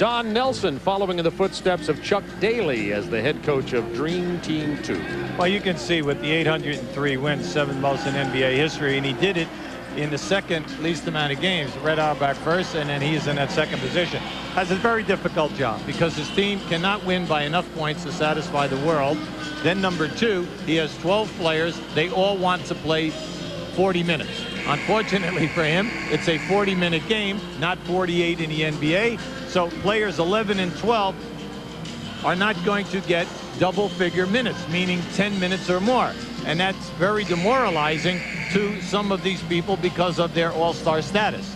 Don Nelson following in the footsteps of Chuck Daly as the head coach of Dream Team 2. Well, you can see with the 803 wins, 7th most in NBA history, and he did it in the second least amount of games. Red Auerbach first, and then he's in that second position. Has a very difficult job because his team cannot win by enough points to satisfy the world. Then number 2, he has 12 players. They all want to play 40 minutes. Unfortunately for him, it's a 40-minute game, not 48 in the NBA. So players 11 and 12 are not going to get double-figure minutes, meaning 10 minutes or more. And that's very demoralizing to some of these people because of their all-star status.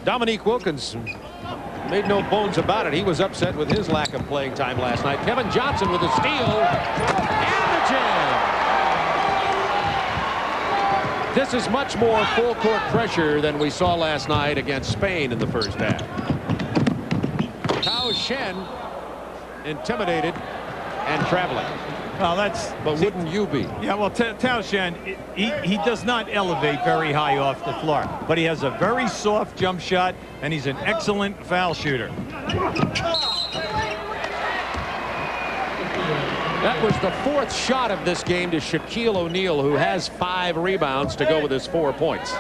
Dominique Wilkins made no bones about it. He was upset with his lack of playing time last night. Kevin Johnson with a steal and the jam. This is much more full court pressure than we saw last night against Spain in the first half. Tao Shen intimidated and traveling. Well, but wouldn't you be? Yeah, well, Tao Shen, he does not elevate very high off the floor, but he has a very soft jump shot, and he's an excellent foul shooter. That was the 4th shot of this game to Shaquille O'Neal, who has 5 rebounds to go with his 4 points.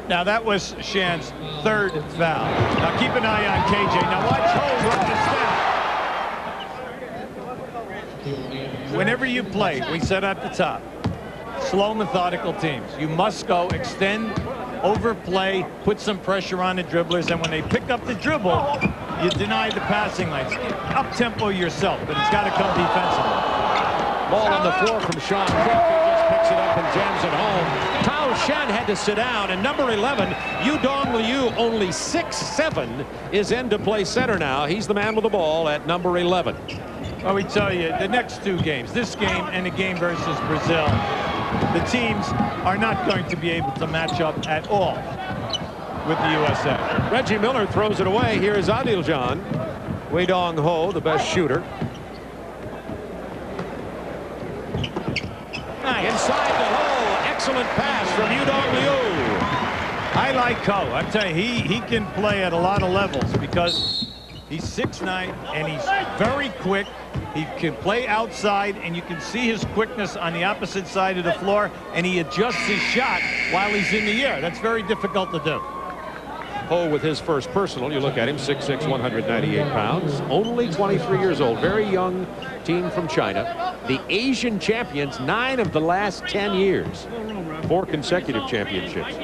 Now, that was Shen's 3rd foul. Now, keep an eye on KJ. Now, watch Ho run this down. Whenever you play, we said at the top, slow, methodical teams. You must go extend, overplay, put some pressure on the dribblers, and when they pick up the dribble, you deny the passing lanes. Up-tempo yourself, but it's got to come defensively. Ball on the floor from Sean Cook. He just picks it up and jams it home. Tao Shen had to sit down, and number 11, Yudong Liu, only 6'7", is in to play center now. He's the man with the ball at number 11. Well, we tell you, the next 2 games, this game and the game versus Brazil, the teams are not going to be able to match up at all with the USA. Reggie Miller throws it away. Here is Adil Jan. Wei Dong Ho, the best shooter. Nice. Inside the hole. Excellent pass from Yudong Liu. I like Ho. I'm telling you, he can play at a lot of levels because he's 6'9", and he's very quick. He can play outside, and you can see his quickness on the opposite side of the floor, and he adjusts his shot while he's in the air. That's very difficult to do. Ho with his first personal. You look at him, 6'6", 198 pounds, only 23 years old, very young team from China. The Asian champions 9 of the last 10 years, 4 consecutive championships.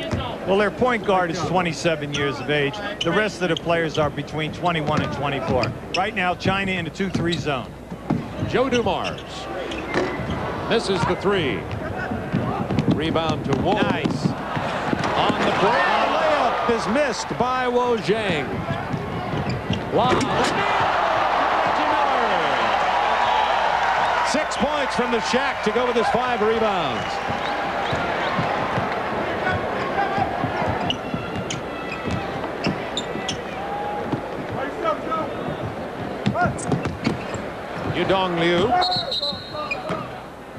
Well, their point guard is 27 years of age. The rest of the players are between 21 and 24. Right now, China in the 2-3 zone. Joe Dumars misses the 3. Rebound to Wong. Nice. On the break. Is missed by Wo Zhang. Wow. 6 points from the Shack to go with his 5 rebounds. Yudong Liu.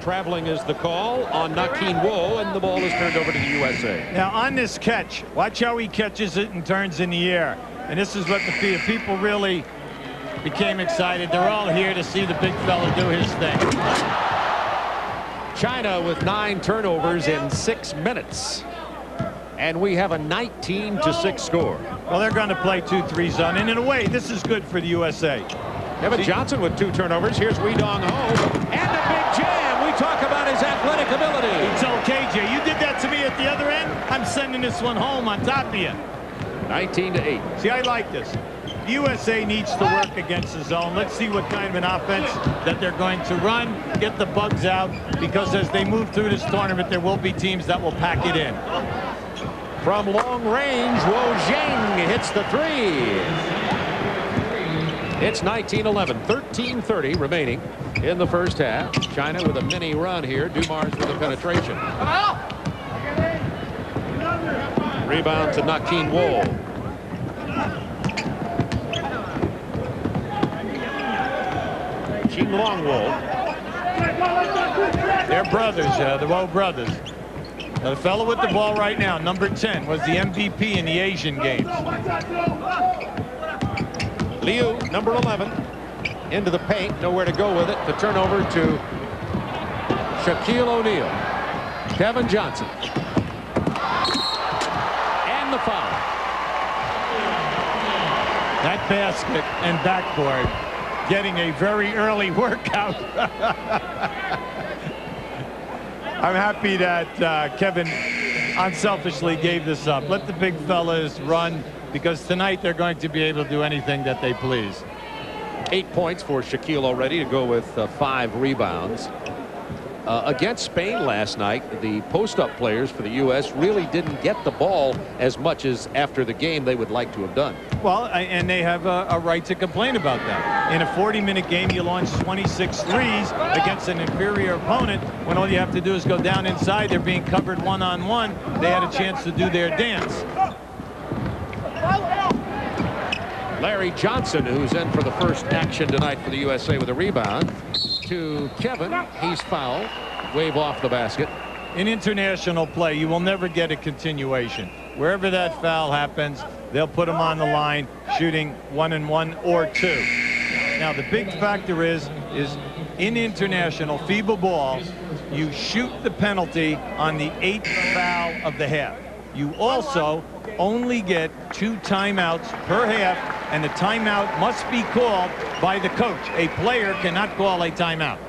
Traveling is the call on Nakin Wo, and the ball is turned over to the USA. Now, on this catch, watch how he catches it and turns in the air. And this is what the people really became excited. They're all here to see the big fella do his thing. China with 9 turnovers in 6 minutes. And we have a 19-6 score. Well, they're going to play 2-3 zone. And in a way, this is good for the USA. Kevin Johnson with 2 turnovers. Here's Wei Dong Ho. And a big jam. Talk about his athletic ability. He told KJ, you did that to me at the other end, I'm sending this one home on top of you. 19-8. See, I like this. The USA needs to work against the zone. Let's see what kind of an offense that they're going to run, get the bugs out, because as they move through this tournament, there will be teams that will pack it in. From long range, Wo Zhang hits the 3. It's 19-11, 13:30 remaining in the first half. China with a mini run here. Dumars with a penetration. Rebound to Nakin Wo. Jing Long Wo. They're brothers, the Wo brothers. The fellow with the ball right now, number 10, was the MVP in the Asian games. Liu, number 11, into the paint, nowhere to go with it. The turnover to Shaquille O'Neal. Kevin Johnson. And the foul. That basket and backboard getting a very early workout. I'm happy that Kevin unselfishly gave this up. Let the big fellas run, because tonight they're going to be able to do anything that they please. 8 points for Shaquille already to go with 5 rebounds. Against Spain last night, the post-up players for the U.S. really didn't get the ball as much as after the game they would like to have done. Well, and they have a right to complain about that. In a 40-minute game, you launch 26 threes against an inferior opponent when all you have to do is go down inside. They're being covered one-on-one. They had a chance to do their dance. Larry Johnson, who's in for the first action tonight for the USA with a rebound. To Kevin, he's fouled. Wave off the basket. In international play, you will never get a continuation. Wherever that foul happens, they'll put him on the line shooting 1-and-1 or 2. Now the big factor is in international FIBA ball, you shoot the penalty on the 8th foul of the half. You also only get 2 timeouts per half, and the timeout must be called by the coach. A player cannot call a timeout.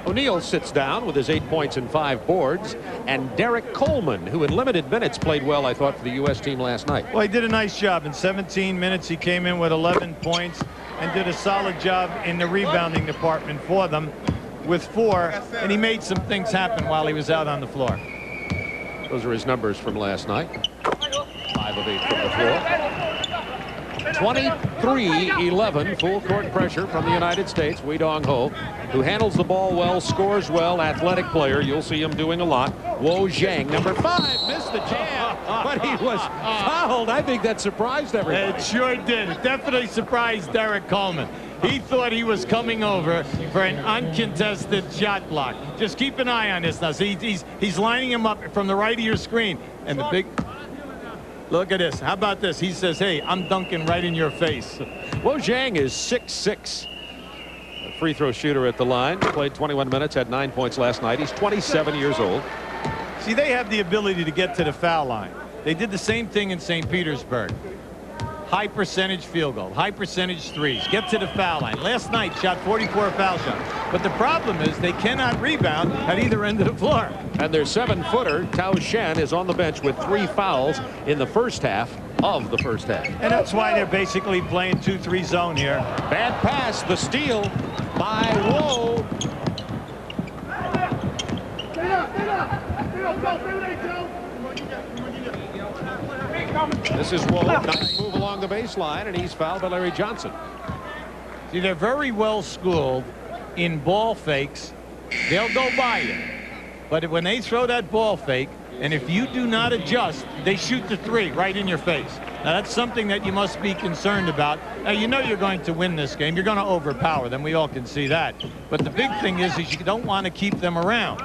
O'Neal sits down with his 8 points and 5 boards, and Derek Coleman, who in limited minutes played well, I thought, for the U.S. team last night. Well, he did a nice job. In 17 minutes, he came in with 11 points and did a solid job in the rebounding department for them with 4, and he made some things happen while he was out on the floor. Those are his numbers from last night. 5 of 8 from the floor. 23-11 full court pressure from the United States. Wee Dong Ho, who handles the ball well, scores well, athletic player. You'll see him doing a lot. Wo Zhang, number 5, missed the jam, but he was fouled. I think that surprised everybody. It sure did. It definitely surprised Derek Coleman. He thought he was coming over for an uncontested shot block. Just keep an eye on this now. See, he's lining him up from the right of your screen, and the big. Look at this. How about this? He says, hey, I'm dunking right in your face. Wo Zhang is 6'6". A free throw shooter at the line. Played 21 minutes, had 9 points last night. He's 27 years old. See, they have the ability to get to the foul line. They did the same thing in St. Petersburg. High percentage field goal, high percentage threes, get to the foul line. Last night shot 44 foul shots. But the problem is they cannot rebound at either end of the floor. And their 7-footer, Tao Shen, is on the bench with 3 fouls in the first half of the first half. And that's why they're basically playing 2-3 zone here. Bad pass, the steal by Wo. This is Wo. Nice move along the baseline, and he's fouled by Larry Johnson. See, they're very well schooled in ball fakes. They'll go by you. But when they throw that ball fake, and if you do not adjust, they shoot the 3 right in your face. Now, that's something that you must be concerned about. Now, you know you're going to win this game. You're going to overpower them. We all can see that. But the big thing is you don't want to keep them around.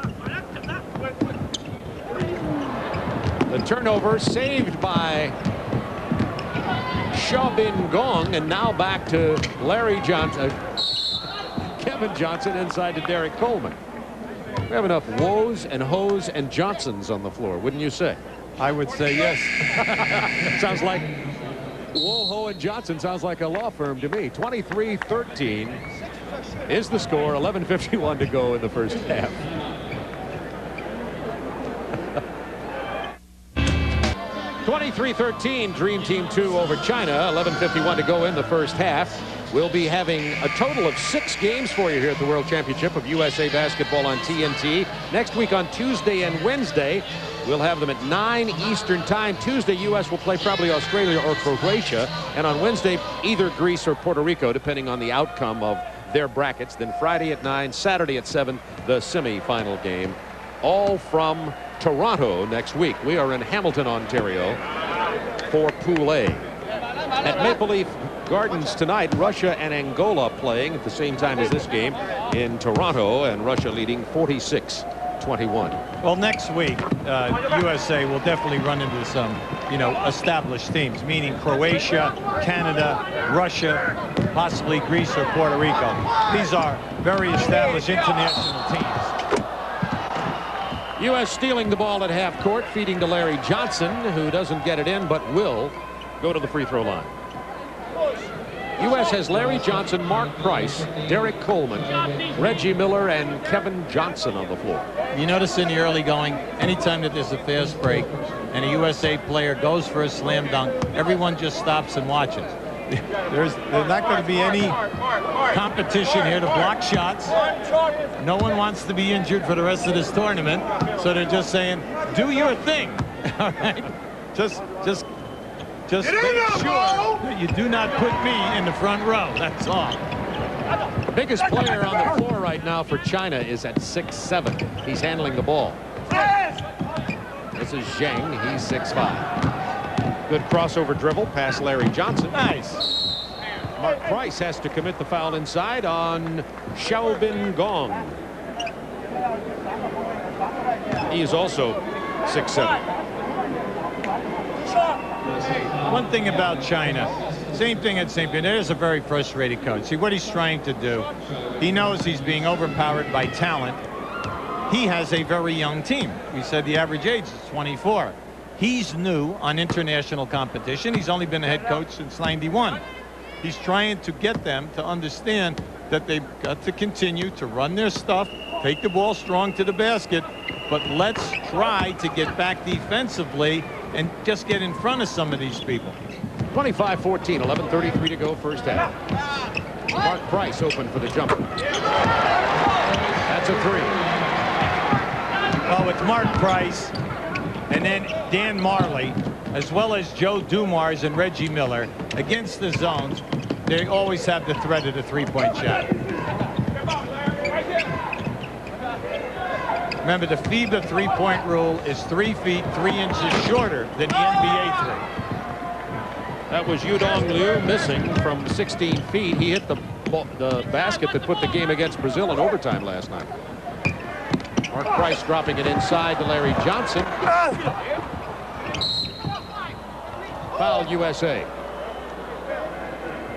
The turnover saved by Xiaobin Gong, and now back to Larry Johnson. Kevin Johnson inside to Derek Coleman. We have enough Woes and Hoes and Johnsons on the floor, wouldn't you say? I would say yes. Sounds like Wo, Ho, and Johnson sounds like a law firm to me. 23-13 is the score. 11:51 to go in the first half. 23-13, Dream Team 2 over China. 11:51 to go in the first half. We'll be having a total of 6 games for you here at the World Championship of USA Basketball on TNT. Next week on Tuesday and Wednesday, we'll have them at 9 Eastern Time. Tuesday, U.S. will play probably Australia or Croatia. And on Wednesday, either Greece or Puerto Rico, depending on the outcome of their brackets. Then Friday at 9, Saturday at 7, the semi-final game. All from Toronto next week. We are in Hamilton, Ontario for Pool A. At Maple Leaf Gardens tonight, Russia and Angola playing at the same time as this game in Toronto, and Russia leading 46-21. Well, next week, USA will definitely run into some you know, established teams, meaning Croatia, Canada, Russia, possibly Greece or Puerto Rico. These are very established international teams. U.S. stealing the ball at half court, feeding to Larry Johnson, who doesn't get it in but will go to the free throw line. U.S. has Larry Johnson, Mark Price, Derek Coleman, Reggie Miller, and Kevin Johnson on the floor. You notice in the early going, anytime that there's a fast break and a USA player goes for a slam dunk, everyone just stops and watches. There's not going to be any competition here to block shots. No one wants to be injured for the rest of this tournament, so they're just saying, do your thing. All right? Just make sure that you do not put me in the front row. That's all. The biggest player on the floor right now for China is at 6'7". He's handling the ball. This is Zheng. He's 6'5". Good crossover dribble past Larry Johnson. Nice. Mark Price has to commit the foul inside on Xiaobin Gong. He is also 6'7". One thing about China, same thing at St. Petersburg. There's a very frustrated coach. See what he's trying to do. He knows he's being overpowered by talent. He has a very young team. We said the average age is 24. He's new on international competition. He's only been a head coach since '91. He's trying to get them to understand that they've got to continue to run their stuff, take the ball strong to the basket, but let's try to get back defensively and just get in front of some of these people. 25-14, 11:33 to go first half. Mark Price open for the jumper. That's a three. Oh, it's Mark Price and then Dan Marley, as well as Joe Dumars and Reggie Miller against the zones. They always have the threat of the three-point shot. Remember, the FIBA three-point rule is 3 feet 3 inches shorter than the NBA three. That was Yudong Liu missing from 16 feet. He hit the basket that put the game against Brazil in overtime last night. Mark Price dropping it inside to Larry Johnson. Foul USA.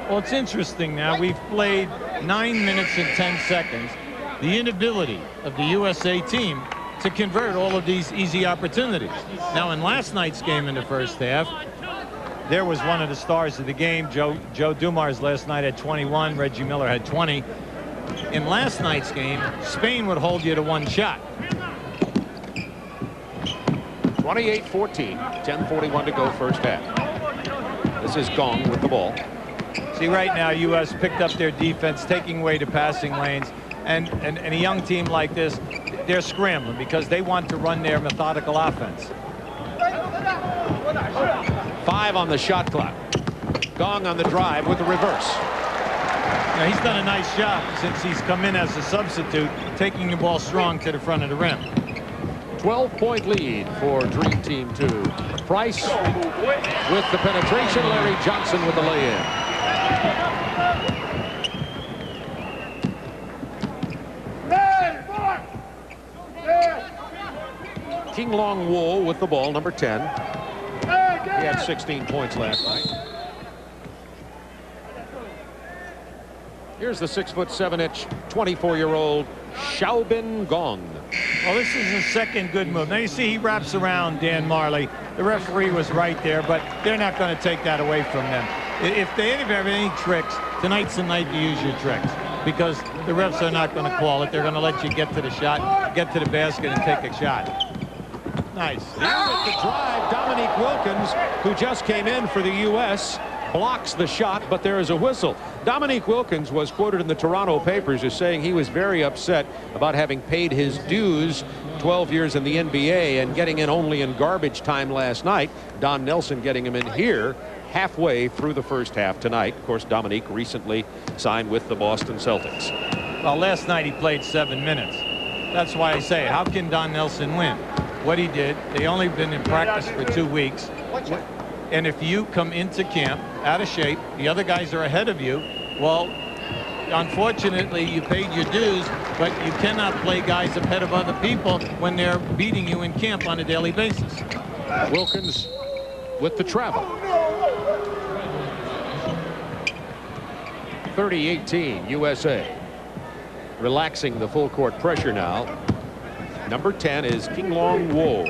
Well, it's interesting now. We've played 9 minutes and 10 seconds. The inability of the USA team to convert all of these easy opportunities. Now, in last night's game in the first half, there was one of the stars of the game. Joe Dumars last night had 21. Reggie Miller had 20. In last night's game, Spain would hold you to one shot. 28-14, 10:41 to go first half. This is Gong with the ball. See, right now, U.S. picked up their defense, taking away the passing lanes. And a young team like this, they're scrambling because they want to run their methodical offense. 5 on the shot clock. Gong on the drive with the reverse. Now, he's done a nice job since he's come in as a substitute, taking the ball strong to the front of the rim. 12-point lead for Dream Team 2. Price with the penetration. Larry Johnson with the lay-in. King Long Wo with the ball, number 10. He had 16 points last night. Here's the 6'7", 24-year-old Xiaobin Gong. Well, this is his second good move. Now you see he wraps around Dan Marley. The referee was right there, but they're not going to take that away from them. If they have any tricks, tonight's the night to use your tricks, because the refs are not going to call it. They're going to let you get to the shot, get to the basket, and take a shot. Nice. Here with the drive, Dominique Wilkins, who just came in for the U.S., blocks the shot, but there is a whistle. Dominique Wilkins was quoted in the Toronto papers as saying he was very upset about having paid his dues 12 years in the NBA and getting in only in garbage time last night. Don Nelson getting him in here halfway through the first half tonight. Of course, Dominique recently signed with the Boston Celtics. Well, last night he played 7 minutes. That's why I say, how can Don Nelson win? What he did, they only been in practice for 2 weeks. And if you come into camp out of shape, the other guys are ahead of you, well, unfortunately, you paid your dues, but you cannot play guys ahead of other people when they're beating you in camp on a daily basis. Wilkins with the travel. 30-18 USA. Relaxing the full court pressure now. Number 10 is King Long Wo.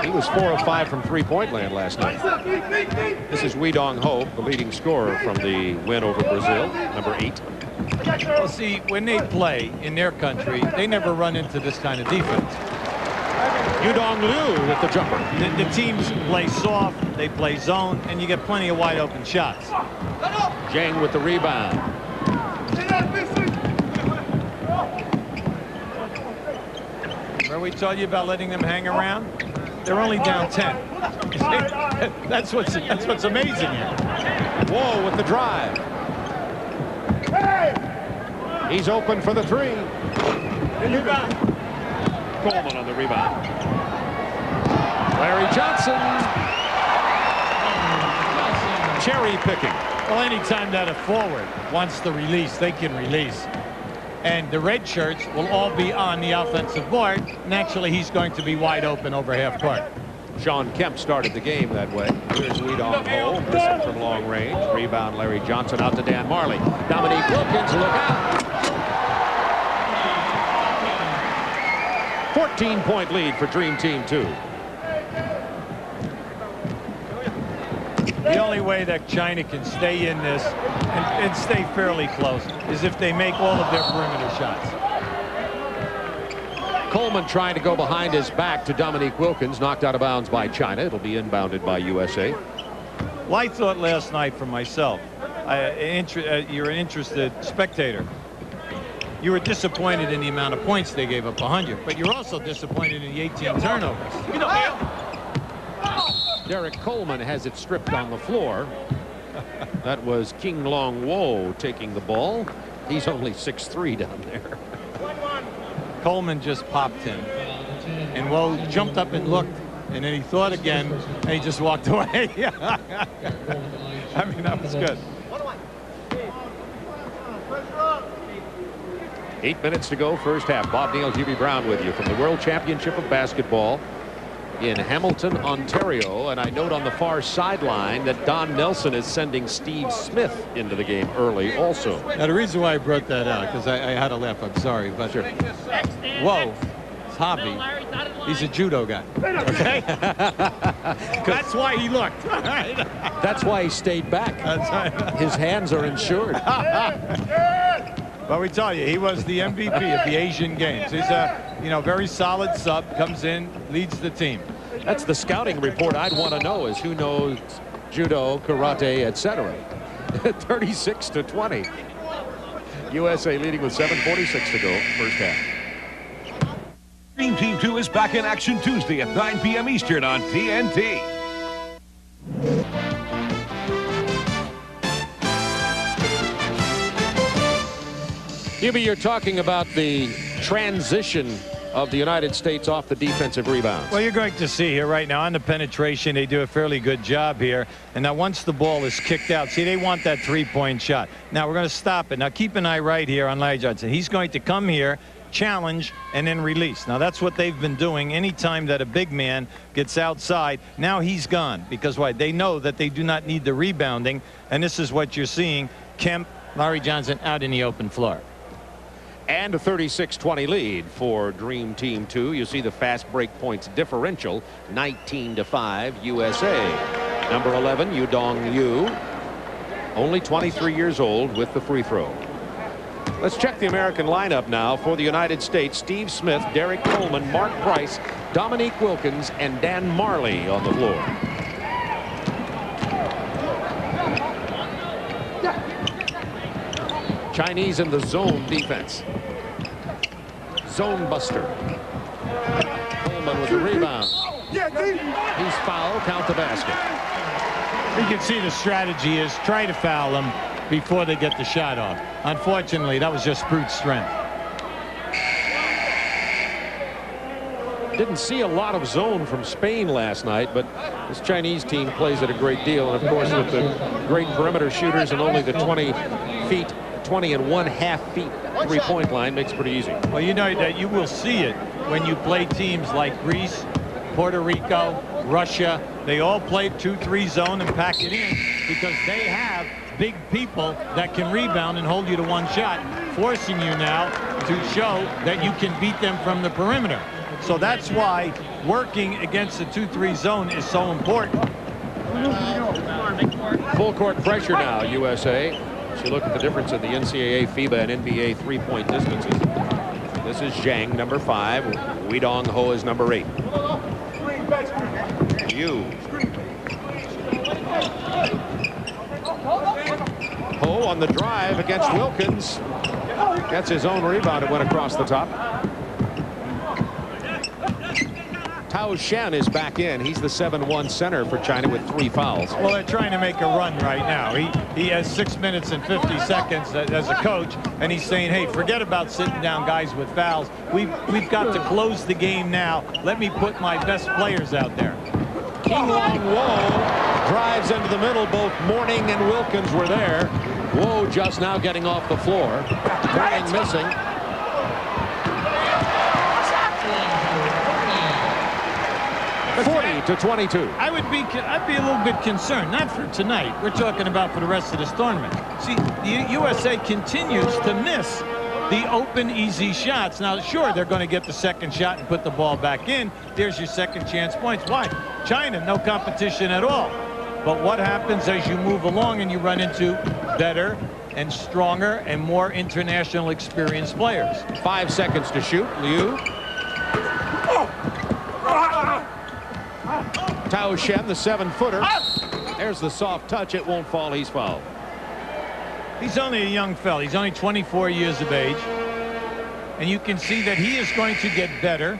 He was 4 of 5 from three-point land last night. This is Wee Dong Ho, the leading scorer from the win over Brazil, number 8. Well, see, when they play in their country, they never run into this kind of defense. Yu Dong Liu with the jumper. The teams play soft, they play zone, and you get plenty of wide open shots. Zhang with the rebound. Where we told you about letting them hang around, they're only down 10. That's what's amazing here. Whoa with the drive. He's open for the three. Coleman on the rebound. Larry Johnson. Cherry picking. Well, anytime that a forward wants to release, they can release. And the red shirts will all be on the offensive board. Naturally, he's going to be wide open over half court. Sean Kemp started the game that way. Here's Wee Dong Ho, missing from long range. Rebound Larry Johnson out to Dan Marley. Dominique Wilkins, look out. 14-point lead for Dream Team 2. The only way that China can stay in this and stay fairly close is if they make all of their perimeter shots. Coleman trying to go behind his back to Dominique Wilkins, knocked out of bounds by China. It'll be inbounded by USA. Well, I thought last night for myself, you're an interested spectator. You were disappointed in the amount of points they gave up, 100, but you're also disappointed in the 18 turnovers. Derek Coleman has it stripped on the floor. That was King Long Wo taking the ball. He's only 6'3" down there. Coleman just popped him, and Wo jumped up and looked, and then he thought again, and he just walked away. I mean, that was good. 8 minutes to go, first half. Bob Neal, Hubie Brown with you from the World Championship of Basketball in Hamilton, Ontario. And I note on the far sideline that Don Nelson is sending Steve Smith into the game early also. Now, the reason why I brought that out, because I had to laugh, I'm sorry, but sure. Whoa, his hobby, he's a judo guy. Okay? That's why he looked. That's why he stayed back. That's right. His hands are insured. But we tell you, he was the MVP of the Asian Games. He's a, very solid sub, comes in, leads the team. That's the scouting report I'd want to know, is who knows judo, karate, etc. 36-20. USA leading with 7:46 to go, first half. Dream Team 2 is back in action Tuesday at 9 p.m. Eastern on TNT. Hubie, you're talking about the transition of the United States off the defensive rebounds. Well, you're going to see here right now on the penetration, they do a fairly good job here. And now once the ball is kicked out, see, they want that three-point shot. Now we're going to stop it. Now keep an eye right here on Larry Johnson. He's going to come here, challenge, and then release. Now that's what they've been doing anytime that a big man gets outside. Now he's gone because why? They know that they do not need the rebounding. And this is what you're seeing. Kemp, Larry Johnson out in the open floor. And a 36-20 lead for Dream Team 2. You see the fast break points differential, 19-5 USA. Number 11, Yu Dong Liu, only 23 years old with the free throw. Let's check the American lineup now for the United States. Steve Smith, Derek Coleman, Mark Price, Dominique Wilkins, and Dan Marley on the floor. Chinese in the zone defense. Zone buster. Coleman with the rebound. He's fouled. Count the basket. You can see the strategy is try to foul them before they get the shot off. Unfortunately, that was just brute strength. Didn't see a lot of zone from Spain last night, but this Chinese team plays it a great deal. And of course, with the great perimeter shooters and only the 20 1/2 feet three-point line, makes it pretty easy. Well, you know that you will see it when you play teams like Greece, Puerto Rico, Russia. They all play 2-3 zone and pack it in because they have big people that can rebound and hold you to one shot, forcing you now to show that you can beat them from the perimeter. So that's why working against the 2-3 zone is so important. Full court pressure now, USA. As you look at the difference in the NCAA, FIBA, and NBA three-point distances. This is Zhang, number 5. Weidong Ho is number 8. Yu. Ho on the drive against Wilkins. Gets his own rebound. It went across the top. Tao Shen is back in. He's the 7-1 center for China with 3 fouls. Well, they're trying to make a run right now. He has 6 minutes and 50 seconds as a coach, and he's saying, hey, forget about sitting down guys with fouls. We've got to close the game now. Let me put my best players out there. Qinglong Wu drives into the middle. Both Mourning and Wilkins were there. Wu just now getting off the floor. Mourning missing. 40-22. I'd be a little bit concerned, not for tonight. We're talking about for the rest of this tournament. See, the USA continues to miss the open, easy shots. Now, sure, they're going to get the second shot and put the ball back in. There's your second chance points. Why? China, no competition at all. But what happens as you move along and you run into better and stronger and more international experienced players? 5 seconds to shoot. Liu. Tao Shen, the 7-footer. There's the soft touch. It won't fall. He's fouled. He's only a young fella. He's only 24 years of age. And you can see that he is going to get better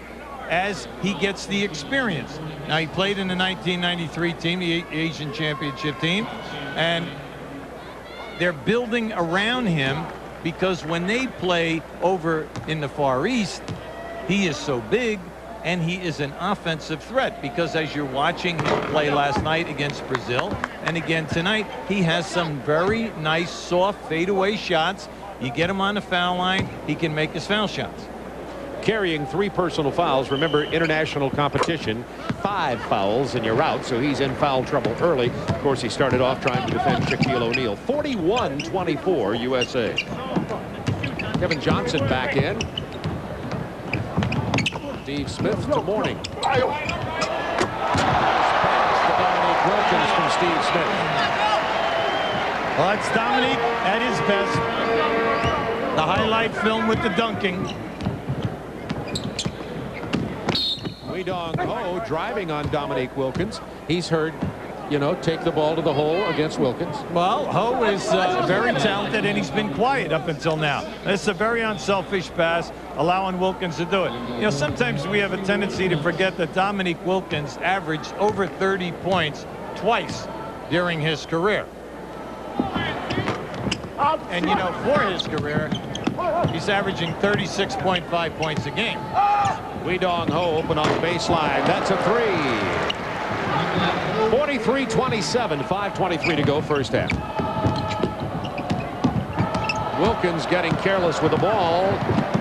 as he gets the experience. Now, he played in the 1993 team, the Asian Championship team. And they're building around him because when they play over in the Far East, he is so big. And he is an offensive threat because as you're watching him play last night against Brazil and again tonight, he has some very nice soft fadeaway shots. You get him on the foul line, he can make his foul shots. Carrying 3 personal fouls. Remember, international competition, 5 fouls and you're out, so he's in foul trouble early. Of course, he started off trying to defend Shaquille O'Neal. 41-24 USA. Kevin Johnson back in. Steve Smith to Mourning. Pass to Dominique Wilkins from Steve Smith. Well, it's Dominique at his best. The highlight film with the dunking. Weidong Ho driving on Dominique Wilkins. He's heard, you know, take the ball to the hole against Wilkins. Well, Ho is very talented, and he's been quiet up until now. It's a very unselfish pass, allowing Wilkins to do it. You know, sometimes we have a tendency to forget that Dominique Wilkins averaged over 30 points twice during his career. And, you know, for his career, he's averaging 36.5 points a game. Weidong Ho open on the baseline. That's a 3. 43-27, 5:23 to go, first half. Wilkins getting careless with the ball.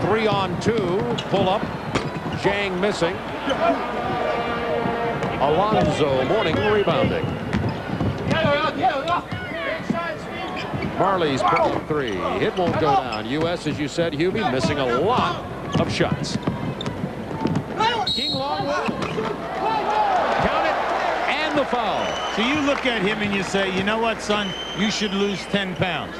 3-on-2, pull up. Zhang missing. Alonzo Mourning rebounding. Marley's putting 3. It won't go down. U.S., as you said, Hubie, missing a lot of shots. Qinglong Wu. Count it. The foul. So you look at him and you say, you know what, son, you should lose 10 pounds.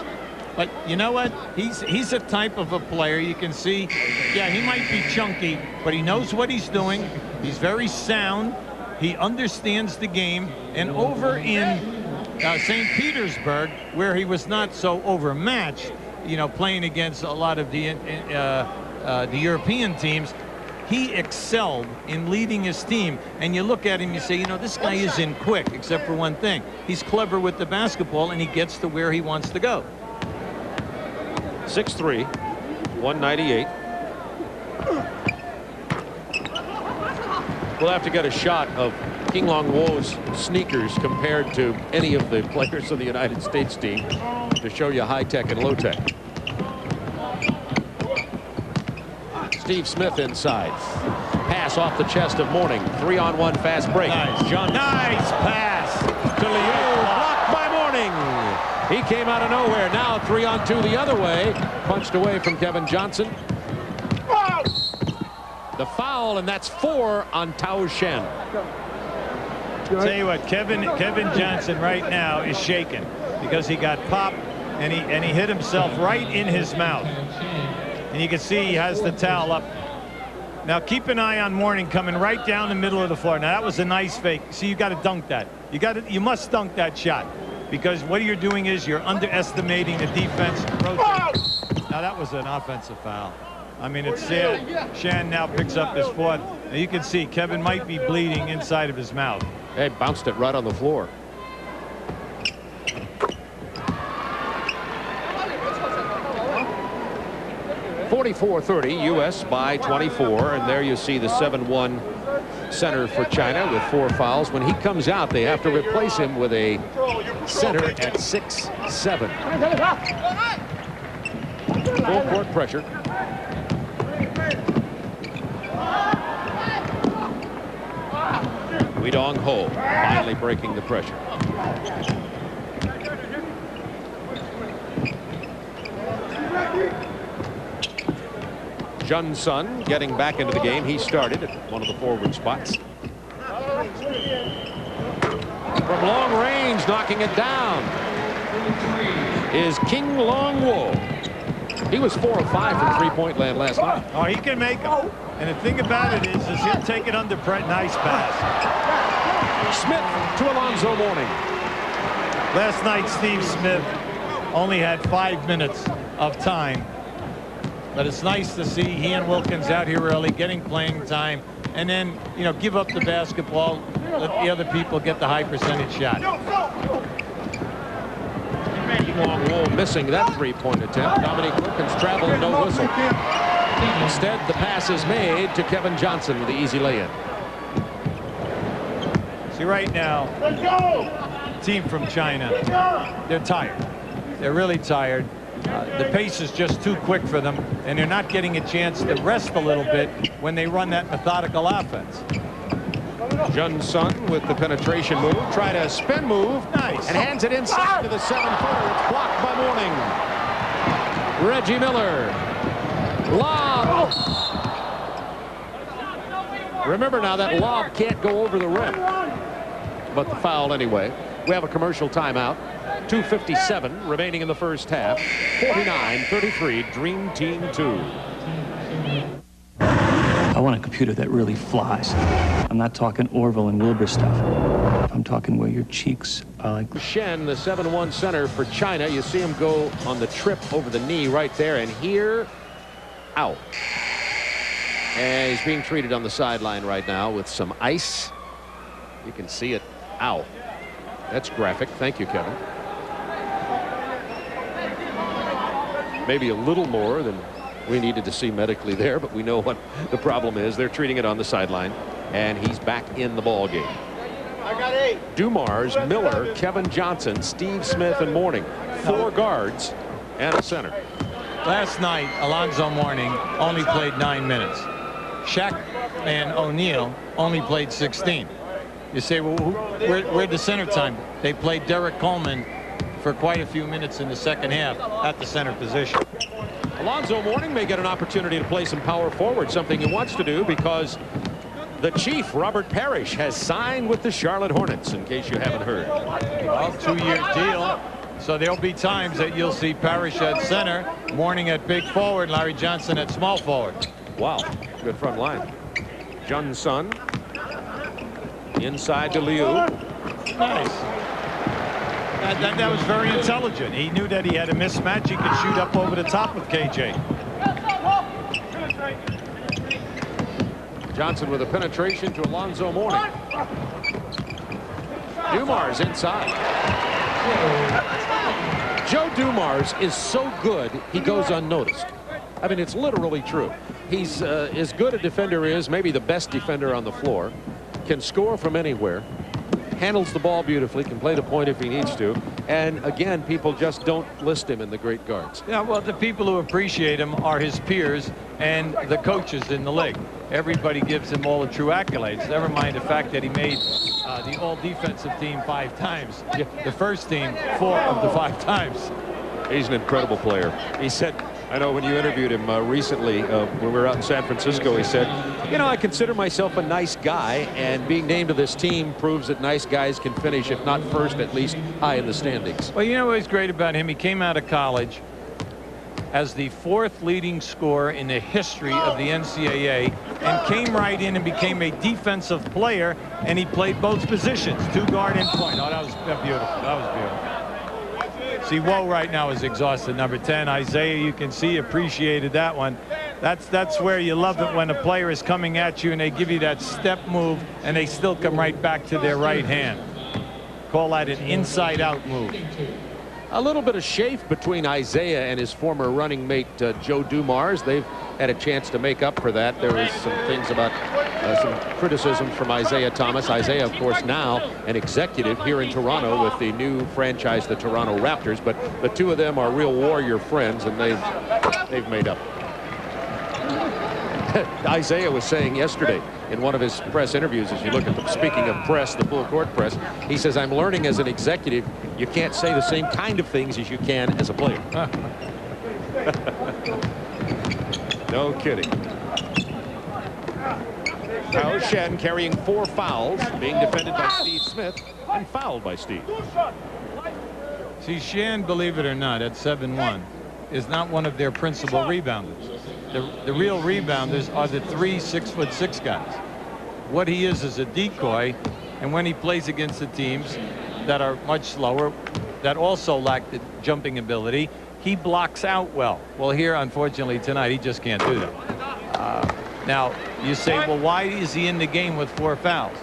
But you know what? He's a type of a player you can see. Yeah, he might be chunky, but he knows what he's doing. He's very sound. He understands the game. And over in St. Petersburg, where he was not so overmatched, you know, playing against a lot of the European teams, he excelled in leading his team. And you look at him, you say, you know, this guy isn't quick, except for one thing. He's clever with the basketball, and he gets to where he wants to go. 6'3", 198. We'll have to get a shot of Qinglong Wu's sneakers compared to any of the players of the United States team to show you high-tech and low-tech. Steve Smith inside. Pass pass off the chest of Mourning. 3-on-1 fast break. Nice. Nice pass to Liu. Blocked by Mourning. He came out of nowhere. Now 3-on-2 the other way. Punched away from Kevin Johnson. The foul, and that's 4 on Tao Shen. Tell you what, Kevin Johnson right now is shaken because he got popped and he hit himself right in his mouth. And you can see he has the towel up. Now keep an eye on Mourning coming right down the middle of the floor. Now that was a nice fake. See, you got to dunk that. You must dunk that shot, because what you're doing is you're underestimating the defense. Now that was an offensive foul. I mean, it's sad. Shan now picks up his foot. Now you can see Kevin might be bleeding inside of his mouth. Hey, bounced it right on the floor. (44-30) U.S. by 24, and there you see the 7-1 center for China with 4 fouls. When he comes out, they have to replace him with a center at 6'7". Full court pressure. Weidong Ho finally breaking the pressure. Jun Sun getting back into the game. He started at one of the forward spots. From long range, knocking it down, is King Long Wo. He was 4 of 5 from three-point land last night. Oh, he can make them. And the thing about it is he'll take it under pressure. Nice pass. Smith to Alonzo Mourning. Last night, Steve Smith only had 5 minutes of time. But it's nice to see he and Wilkins out here early, getting playing time, and then, you know, give up the basketball, let the other people get the high percentage shot. Long Wo missing that three-point attempt. Dominique Wilkins traveled, no whistle. Instead, the pass is made to Kevin Johnson with the easy lay-in. See, right now, team from China, they're tired. They're really tired. The pace is just too quick for them, and they're not getting a chance to rest a little bit when they run that methodical offense. Jun Sun with the penetration move. Tried a spin move. Nice. And hands it inside to the 7-footer. It's blocked by Mourning. Reggie Miller. Lob. Remember now, that lob can't go over the rim. But the foul anyway. We have a commercial timeout. 2:57 remaining in the first half. 49-33, Dream Team 2. I want a computer that really flies. I'm not talking Orville and Wilbur stuff. I'm talking where your cheeks are like... Shen, the 7-1 center for China. You see him go on the trip over the knee right there, and here, out. And he's being treated on the sideline right now with some ice. You can see it. Ow. That's graphic. Thank you, Kevin. Maybe a little more than we needed to see medically there, but we know what the problem is. They're treating it on the sideline, and he's back in the ball game. I got 8. Dumars, Miller, Kevin Johnson, Steve Smith, and Mourning. 4 guards and a center. Last night, Alonzo Mourning only played 9 minutes. Shaq and O'Neal only played 16. You say, well, where'd the center time? They played Derek Coleman for quite a few minutes in the second half at the center position. Alonzo Mourning may get an opportunity to play some power forward, something he wants to do because the chief, Robert Parrish, has signed with the Charlotte Hornets, in case you haven't heard. Well, 2-year deal. So there'll be times that you'll see Parrish at center, Mourning at big forward, Larry Johnson at small forward. Wow, good front line. Jun Sun inside to Liu. Nice. That was very intelligent. He knew that he had a mismatch. He could shoot up over the top with KJ. Johnson with a penetration to Alonzo Mourning. Dumars inside. Joe Dumars is so good, he goes unnoticed. I mean, it's literally true. He's as good a defender is, maybe the best defender on the floor. Can score from anywhere. Handles the ball beautifully, can play the point if he needs to, and again, people just don't list him in the great guards. Yeah, well, the people who appreciate him are his peers and the coaches in the league. everybody gives him all the true accolades. Never mind the fact that he made the all-defensive team 5 times. The first team 4 of the 5 times. He's an incredible player. He said, I know when you interviewed him recently when we were out in San Francisco, he said, you know, I consider myself a nice guy, and being named to this team proves that nice guys can finish, if not first, at least high in the standings. Well, you know what's great about him? He came out of college as the 4th leading scorer in the history of the NCAA and came right in and became a defensive player, and he played both positions, 2 guard and point. Oh, that was beautiful. That was beautiful. See, Woe right now is exhausted. Number 10, Isaiah, you can see, appreciated that one. That's where you love it, when a player is coming at you and they give you that step move and they still come right back to their right hand. Call that an inside-out move. A little bit of chafe between Isaiah and his former running mate Joe Dumars. They've had a chance to make up for that. There was some things about some criticism from Isaiah Thomas. Isaiah, of course, now an executive here in Toronto with the new franchise, the Toronto Raptors. But the two of them are real Warrior friends, and they've made up. Isaiah was saying yesterday in one of his press interviews, as you look at them, speaking of press, the full court press, he says, I'm learning as an executive, you can't say the same kind of things as you can as a player. No kidding. Now Shen carrying 4 fouls, being defended by Steve Smith and fouled by Steve. See, Shen, believe it or not, at 7'1", is not one of their principal rebounders. The real rebounders are the 3 6'6" guys. What he is a decoy, and when he plays against the teams that are much slower, that also lack the jumping ability, he blocks out well. Well, here, unfortunately, tonight, he just can't do that. Now, you say, well, why is he in the game with 4 fouls?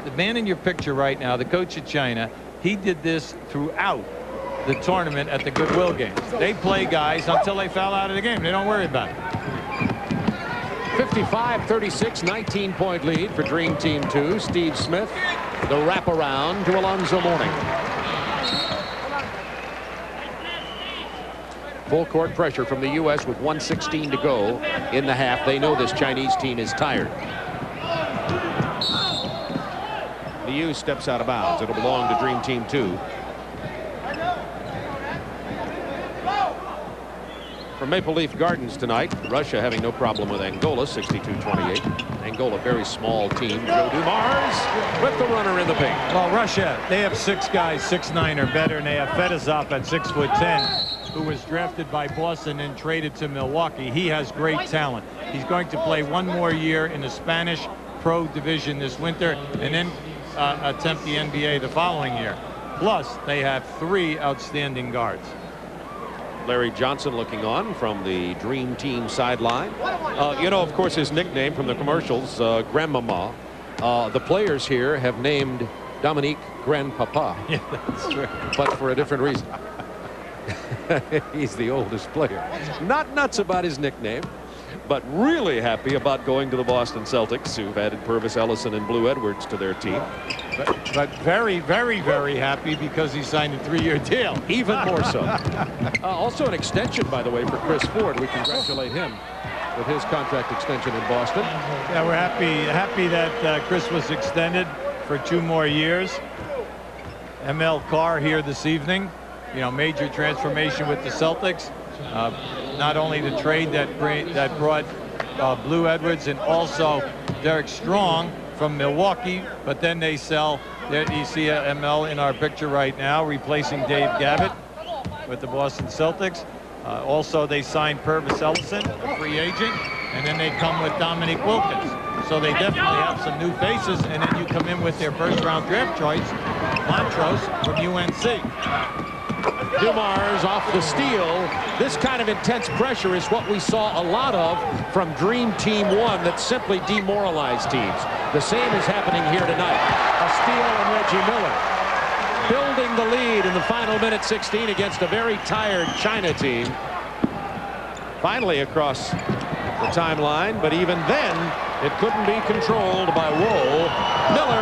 The man in your picture right now, the coach of China, he did this throughout the tournament at the Goodwill games. They play guys until they foul out of the game. They don't worry about it. 55-36, 19-point lead for Dream Team 2. Steve Smith, the wraparound to Alonzo Mourning. Full court pressure from the U.S. with 1:16 to go in the half. They know this Chinese team is tired. Liu steps out of bounds. It'll belong to Dream Team 2. From Maple Leaf Gardens tonight, Russia having no problem with Angola, 62-28. Angola, very small team. Joe Dumars with the runner in the paint. Well, Russia, they have 6 guys 6'9" or better, and they have Fedosov at 6'10", who was drafted by Boston and traded to Milwaukee. He has great talent. He's going to play 1 more year in the Spanish Pro Division this winter and then attempt the NBA the following year. Plus, they have 3 outstanding guards. Larry Johnson looking on from the Dream Team sideline. You know, of course, his nickname from the commercials, Grandmama. The players here have named Dominique Grandpapa. Yeah, that's true. But for a different reason. He's the oldest player. Not nuts about his nickname, but really happy about going to the Boston Celtics, who've added Purvis Ellison and Blue Edwards to their team. But very, very, very happy because he signed a 3-year deal. Even more so. Also an extension, by the way, for Chris Ford. We congratulate him with his contract extension in Boston. Yeah, we're happy that Chris was extended for 2 more years. ML Carr here this evening. You know, major transformation with the Celtics. Not only the trade that brought Blue Edwards and also Derek Strong from Milwaukee, but then they sell. There you see ML in our picture right now, replacing Dave Gavitt with the Boston Celtics. Also, they signed Purvis Ellison, a free agent, and then they come with Dominique Wilkins. So they definitely have some new faces, and then you come in with their first-round draft choice, Montrose from UNC. Dumars off the steal. This kind of intense pressure is what we saw a lot of from Dream Team 1 that simply demoralized teams. The same is happening here tonight. A steal and Reggie Miller building the lead in the final minute 16 against a very tired China team. Finally across the timeline, but even then it couldn't be controlled by Woe. Miller.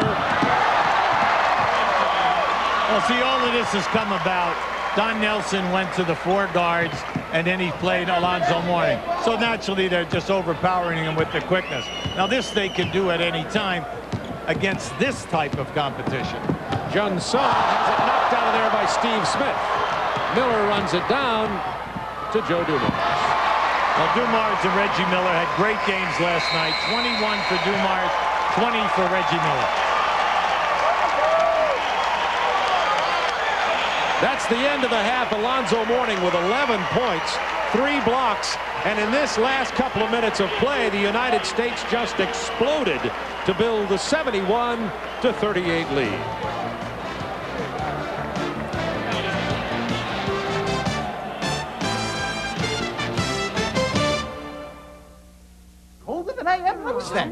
Well, see, all of this has come about. Don Nelson went to the 4 guards, and then he played Alonzo Mourning. So naturally, they're just overpowering him with the quickness. Now this they can do at any time against this type of competition. Jung Sung has it knocked out of there by Steve Smith. Miller runs it down to Joe Dumars. Well, Dumars and Reggie Miller had great games last night. 21 for Dumars, 20 for Reggie Miller. That's the end of the half. Alonzo Mourning with 11 points, 3 blocks, and in this last couple of minutes of play, the United States just exploded to build the 71-38 lead. Colder than I ever noticed that.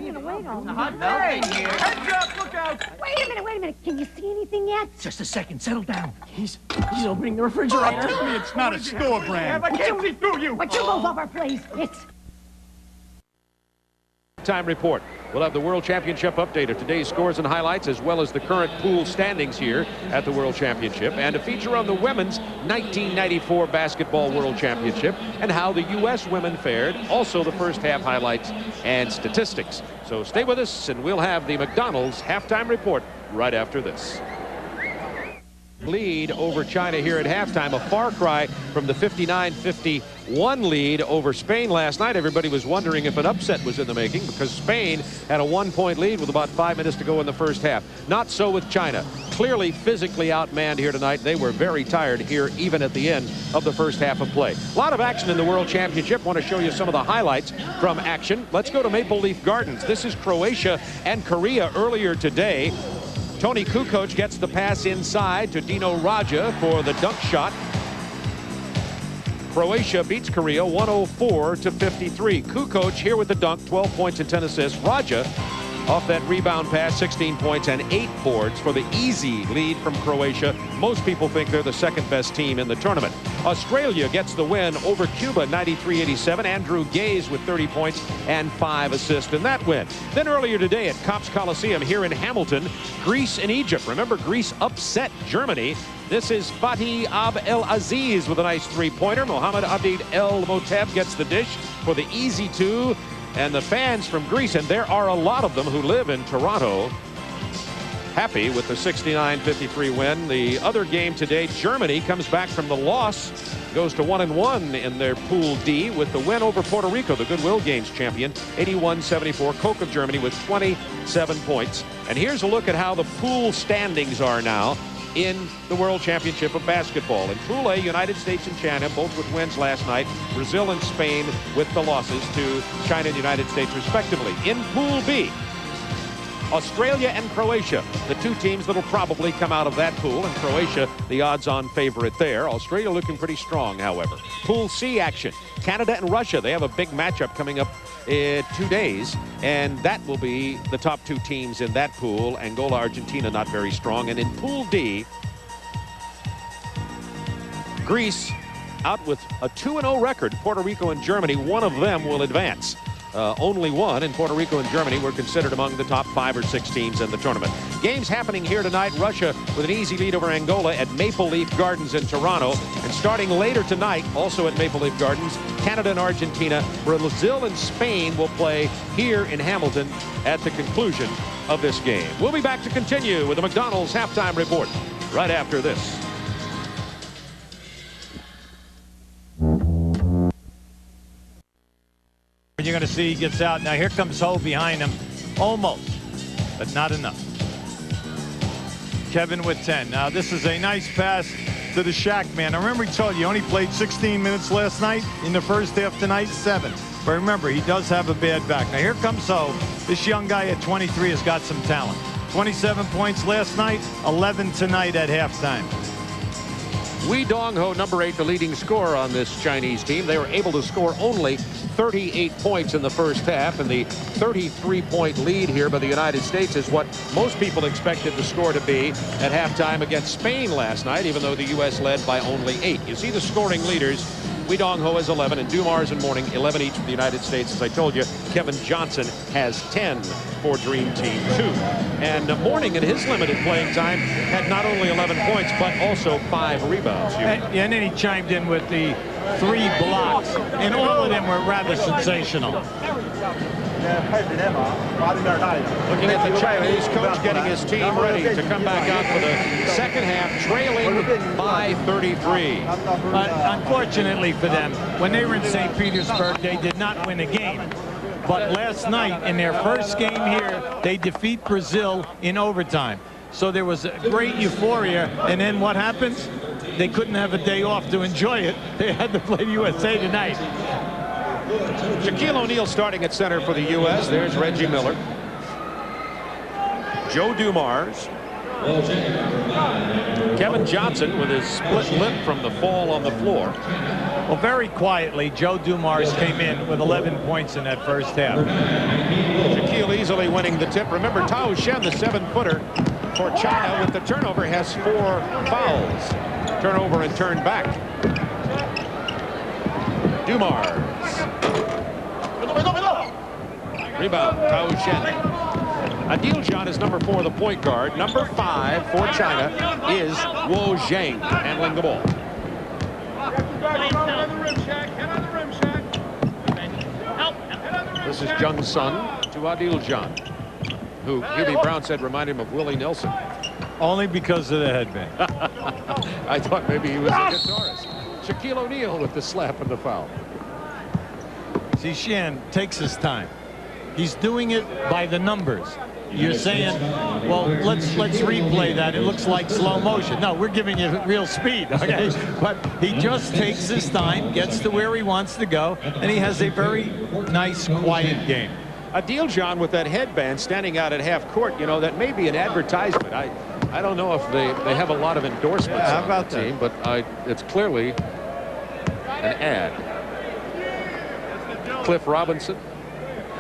Wait a minute. Can you see anything yet? Just a second. Settle down. He's opening the refrigerator. Tell me it's not a store brand. I can't see through you. Would you move over, please? It's... Time report. We'll have the World Championship update of today's scores and highlights, as well as the current pool standings here at the World Championship, and a feature on the women's 1994 Basketball World Championship and how the U.S. women fared. Also the first half highlights and statistics. So stay with us, and we'll have the McDonald's halftime report right after this. Lead over China here at halftime, a far cry from the 59-51 lead over Spain last night. Everybody was wondering if an upset was in the making, because Spain had a 1-point lead with about 5 minutes to go in the first half. Not so with China. Clearly physically outmanned here tonight. They were very tired here even at the end of the first half of play. A lot of action in the World Championship. Want to show you some of the highlights from action. Let's go to Maple Leaf Gardens. This is Croatia and Korea earlier today. Tony Kukoc gets the pass inside to Dino Raja for the dunk shot. Croatia beats Korea 104-53. Kukoc here with the dunk, 12 points and 10 assists. Raja off that rebound pass, 16 points and 8 boards for the easy lead from Croatia. Most people think they're the second best team in the tournament. Australia gets the win over Cuba, 93-87. Andrew Gaze with 30 points and 5 assists in that win. Then earlier today at Copps Coliseum here in Hamilton, Greece and Egypt. Remember, Greece upset Germany. This is Fatih El Aziz with a nice 3-pointer. Mohamed Abid El Moteb gets the dish for the easy 2. And the fans from Greece, and there are a lot of them who live in Toronto, happy with the 69-53 win. The other game today, Germany comes back from the loss, goes to 1-1 in their Pool D with the win over Puerto Rico, the Goodwill Games champion, 81-74. Koch of Germany with 27 points. And here's a look at how the pool standings are now in the World Championship of Basketball. In Pool A, United States and China, both with wins last night. Brazil and Spain with the losses to China and the United States, respectively. In Pool B, Australia and Croatia, the two teams that will probably come out of that pool, and Croatia, the odds-on favorite there. Australia looking pretty strong, however. Pool C action, Canada and Russia. They have a big matchup coming up in 2 days, and that will be the top 2 teams in that pool. Angola, Argentina, not very strong. And in Pool D, Greece out with a 2-0 record. Puerto Rico and Germany, one of them will advance. Only one, in Puerto Rico and Germany were considered among the top 5 or 6 teams in the tournament. Games happening here tonight. Russia with an easy lead over Angola at Maple Leaf Gardens in Toronto. And starting later tonight, also at Maple Leaf Gardens, Canada and Argentina. Brazil and Spain will play here in Hamilton at the conclusion of this game. We'll be back to continue with the McDonald's halftime report right after this. You're going to see he gets out. Now here comes Ho behind him. Almost, but not enough. Kevin with 10. Now this is a nice pass to the Shaq man. I remember he told you only played 16 minutes last night. In the first half tonight, 7. But remember, he does have a bad back. Now here comes Ho. This young guy at 23 has got some talent. 27 points last night, 11 tonight at halftime. Wei Dong-ho, number 8, the leading scorer on this Chinese team. They were able to score only 38 points in the first half, and the 33-point lead here by the United States is what most people expected the score to be at halftime against Spain last night, even though the U.S. led by only 8. You see the scoring leaders. Wei Dong-ho has 11, and Dumars and Mourning 11 each for the United States. As I told you, Kevin Johnson has 10 for Dream Team 2. And Mourning, in his limited playing time, had not only 11 points, but also 5 rebounds. And then he chimed in with the 3 blocks, and all of them were rather sensational. Looking at the Chinese coach getting his team ready to come back out for the second half, trailing by 33. Unfortunately for them, when they were in St. Petersburg, they did not win a game. But last night, in their first game here, they defeat Brazil in overtime. So there was a great euphoria. And then what happens? They couldn't have a day off to enjoy it. They had to play the USA tonight. Shaquille O'Neal starting at center for the U.S. There's Reggie Miller. Joe Dumars. Kevin Johnson with his split lip from the fall on the floor. Well, very quietly, Joe Dumars came in with 11 points in that first half. Shaquille easily winning the tip. Remember, Tao Shen, the 7-footer for China, with the turnover, has 4 fouls. Turnover and turn back. Dumars. Rebound, Tao Shen. Adil John is number 4, the point guard. Number 5 for China is Wo Zhang handling the ball. This is Jung Sun to Adil John, who Hubie Brown said reminded him of Willie Nelson. Only because of the headband. I thought maybe he was a guitarist. Shaquille O'Neal with the slap and the foul. See, Shan takes his time. He's doing it by the numbers. You're saying, well, let's replay that. It looks like slow motion. No, we're giving you real speed, okay? But he just takes his time, gets to where he wants to go, and he has a very nice, quiet game. Adil John with that headband standing out at half court, you know, that may be an advertisement. I don't know if they have a lot of endorsements on the team, but it's clearly an ad. Cliff Robinson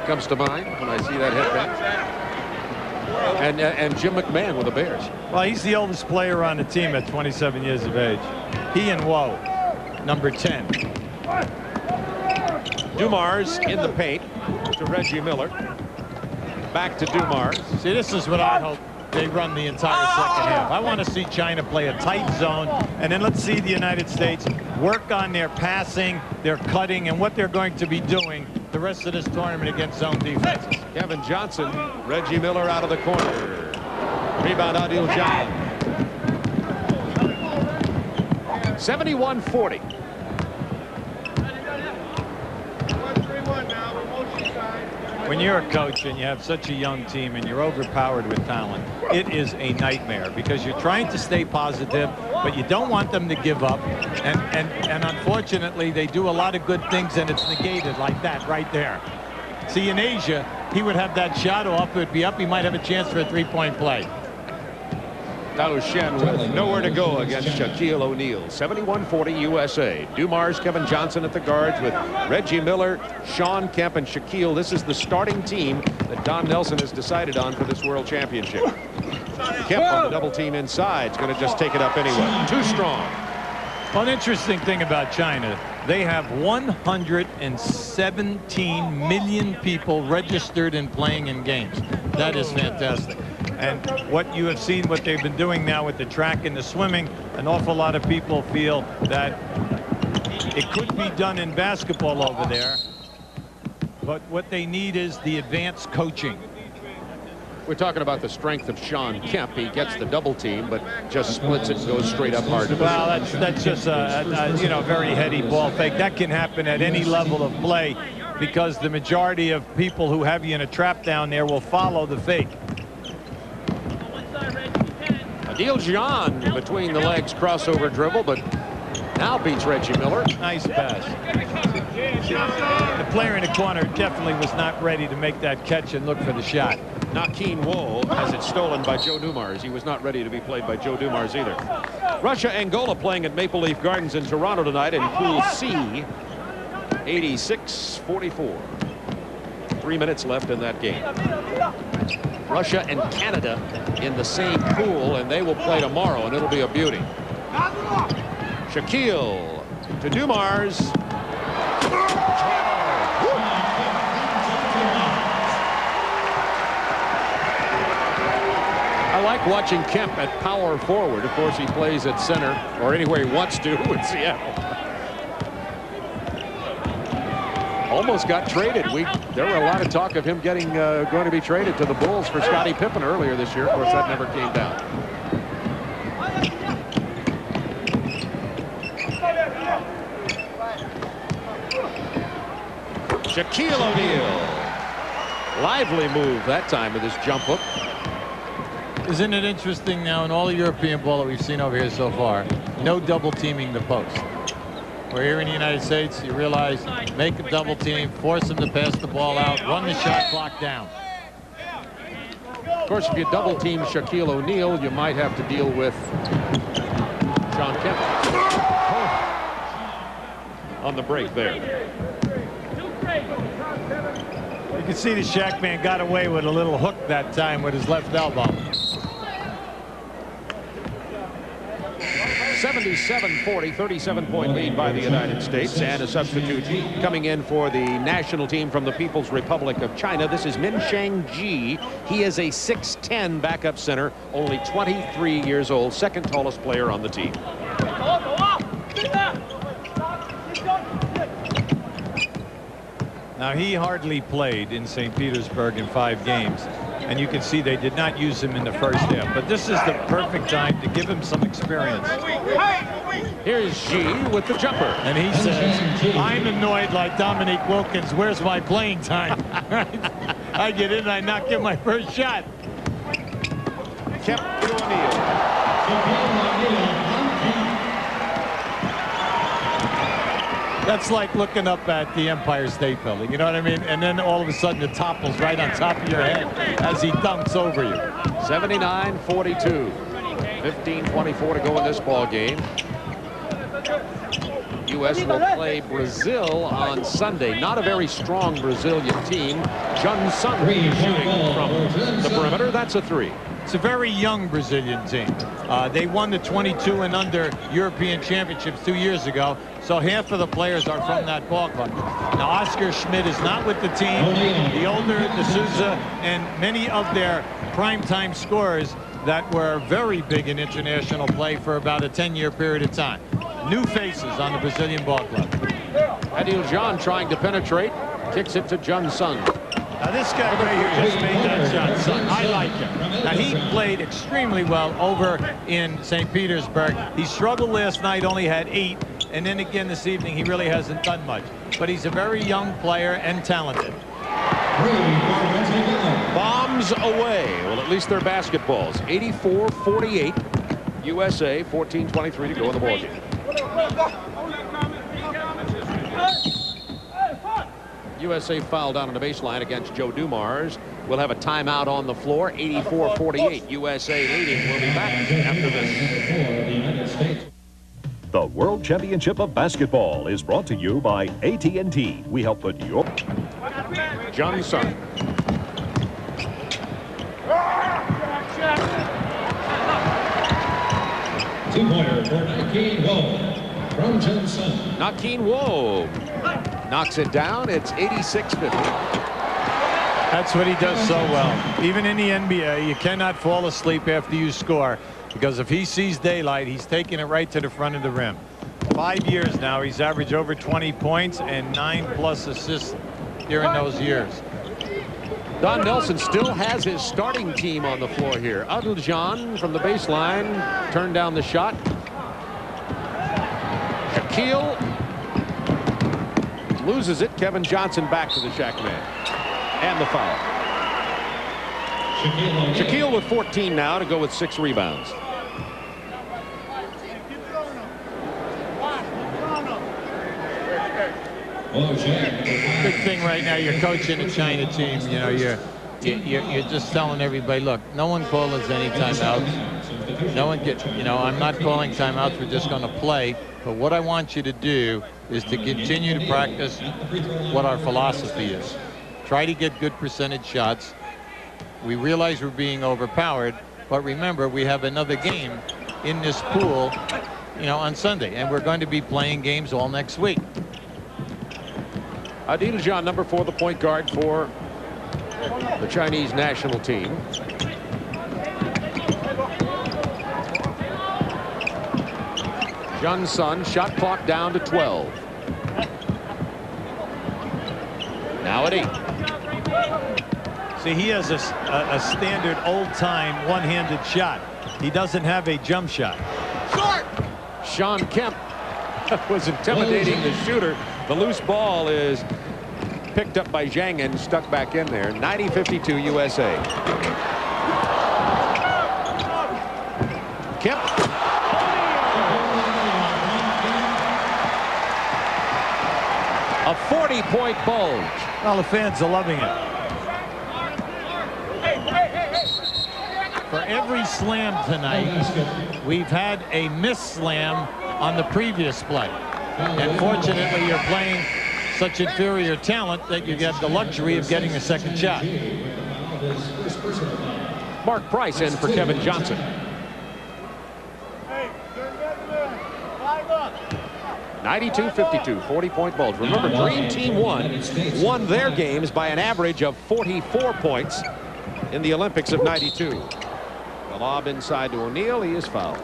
comes to mind when I see that headband. And Jim McMahon with the Bears. Well, he's the oldest player on the team at 27 years of age. He and Woe, number 10. Dumars in the paint to Reggie Miller. Back to Dumars. See, this is what I hope they run the entire second half. I want to see China play a tight zone, and then let's see the United States work on their passing, their cutting, and what they're going to be doing the rest of this tournament against zone defenses. Kevin Johnson, Reggie Miller out of the corner. Rebound, Adil John. 71-40. When you're a coach and you have such a young team and you're overpowered with talent, it is a nightmare because you're trying to stay positive, but you don't want them to give up. And unfortunately, they do a lot of good things, and it's negated like that right there. See, in Asia, he would have that shot off, it would be up, he might have a chance for a three-point play. Tao Shen with nowhere to go against Shaquille O'Neal. 71-40 USA. Dumars, Kevin Johnson at the guards with Reggie Miller, Sean Kemp, and Shaquille. This is the starting team that Don Nelson has decided on for this World Championship. Kemp on the double team inside is going to just take it up anyway. Too strong. Well, an interesting thing about China, they have 117 million people registered and playing in games. That is fantastic. And what you have seen, what they've been doing now with the track and the swimming, an awful lot of people feel that it could be done in basketball over there. But what they need is the advanced coaching. We're talking about the strength of Sean Kemp. He gets the double team, but just splits it and goes straight up hard. Well, that's just a you know, very heady ball fake. That can happen at any level of play because the majority of people who have you in a trap down there will follow the fake. Adil John between the legs crossover dribble, but now beats Reggie Miller. Nice pass. The player in the corner definitely was not ready to make that catch and look for the shot. Nakeen Wo has it stolen by Joe Dumars. He was not ready to be played by Joe Dumars either. Russia-Angola playing at Maple Leaf Gardens in Toronto tonight in Pool C. 86-44. 3 minutes left in that game. Russia and Canada in the same pool, and they will play tomorrow, and it'll be a beauty. Shaquille to Dumars. I like watching Kemp at power forward. Of course, he plays at center or anywhere he wants to in Seattle. Almost got traded. There were a lot of talk of him getting going to be traded to the Bulls for Scottie Pippen earlier this year. Of course, that never came down. Shaquille O'Neal. Lively move that time with his jump hook. Isn't it interesting now in all the European ball that we've seen over here so far, no double teaming the post. We're here in the United States, you realize, make a double team, force them to pass the ball out, run the shot clock down. Of course, if you double team Shaquille O'Neal, you might have to deal with Sean Kemp on the break there. You can see the Shaq man got away with a little hook that time with his left elbow. 77-40, 37-point lead by the United States, and a substitute coming in for the national team from the People's Republic of China. This is Min Shang-ji. He is a 6'10" backup center, only 23 years old, second tallest player on the team. Now, he hardly played in St. Petersburg in 5 games, and you can see they did not use him in the first half. But this is the perfect time to give him some experience. Here's Xi with the jumper. And he says, I'm annoyed like Dominique Wilkins. Where's my playing time? I get in and I not get my first shot. Kept to O'Neal. That's like looking up at the Empire State Building, you know what I mean? And then all of a sudden it topples right on top of your head as he dunks over you. 79-42. 15-24 to go in this ball game. U.S. will play Brazil on Sunday. Not a very strong Brazilian team. Jun Sung shooting from the perimeter. That's a 3. It's a very young Brazilian team. They won the 22 and under European Championships 2 years ago, so half of the players are from that ball club. Now, Oscar Schmidt is not with the team. The older D'Souza and many of their primetime scorers that were very big in international play for about a 10-year period of time. New faces on the Brazilian ball club. Adil John trying to penetrate, kicks it to Jun Sung. Now this guy right here just made that shot, son. I like him. Now he played extremely well over in St. Petersburg. He struggled last night, only had 8, and then again this evening he really hasn't done much. But he's a very young player and talented. Bombs away. Well, at least they're basketballs. 84-48. USA, 14-23 to go in the ball game. USA fouled down on the baseline against Joe Dumars. We'll have a timeout on the floor. 84-48. USA leading. We'll be back after this. The World Championship of Basketball is brought to you by AT&T. We help put your... Jun Sung. Two-pointer for Nakeen Woe from Jun Sung. Nakeen Woe knocks it down. It's 86-50. That's what he does so well. Even in the NBA, you cannot fall asleep after you score, because if he sees daylight, he's taking it right to the front of the rim. 5 years now, he's averaged over 20 points and 9+ assists during those years. Don Nelson still has his starting team on the floor here. Adil John from the baseline turned down the shot. Shaquille loses it. Kevin Johnson back to the Shaq man. And the foul. Shaquille with 14 now to go with 6 rebounds. Big thing right now, you're coaching a China team. You know, you're just telling everybody, look, no one calls us any timeouts. No one gets, you know, I'm not calling timeouts. We're just going to play. But what I want you to do is to continue to practice what our philosophy is. Try to get good percentage shots. We realize we're being overpowered, but remember, we have another game in this pool, you know, on Sunday, and we're going to be playing games all next week. Adil John, number 4, the point guard for the Chinese national team. Jun Sun, shot clock down to 12. Now at 8. See, he has a standard old-time one-handed shot. He doesn't have a jump shot. Sean Kemp was intimidating the shooter. The loose ball is picked up by Zhang and stuck back in there. 90-52 USA. Kemp. A 40-point bulge. Well, the fans are loving it. For every slam tonight, we've had a missed slam on the previous play. And fortunately, you're playing such inferior talent that you get the luxury of getting a second shot. Mark Price in for Kevin Johnson. 92-52, 40-point bulge. Remember, Dream Team won their games by an average of 44 points in the Olympics of 92. The lob inside to O'Neal. He is fouled.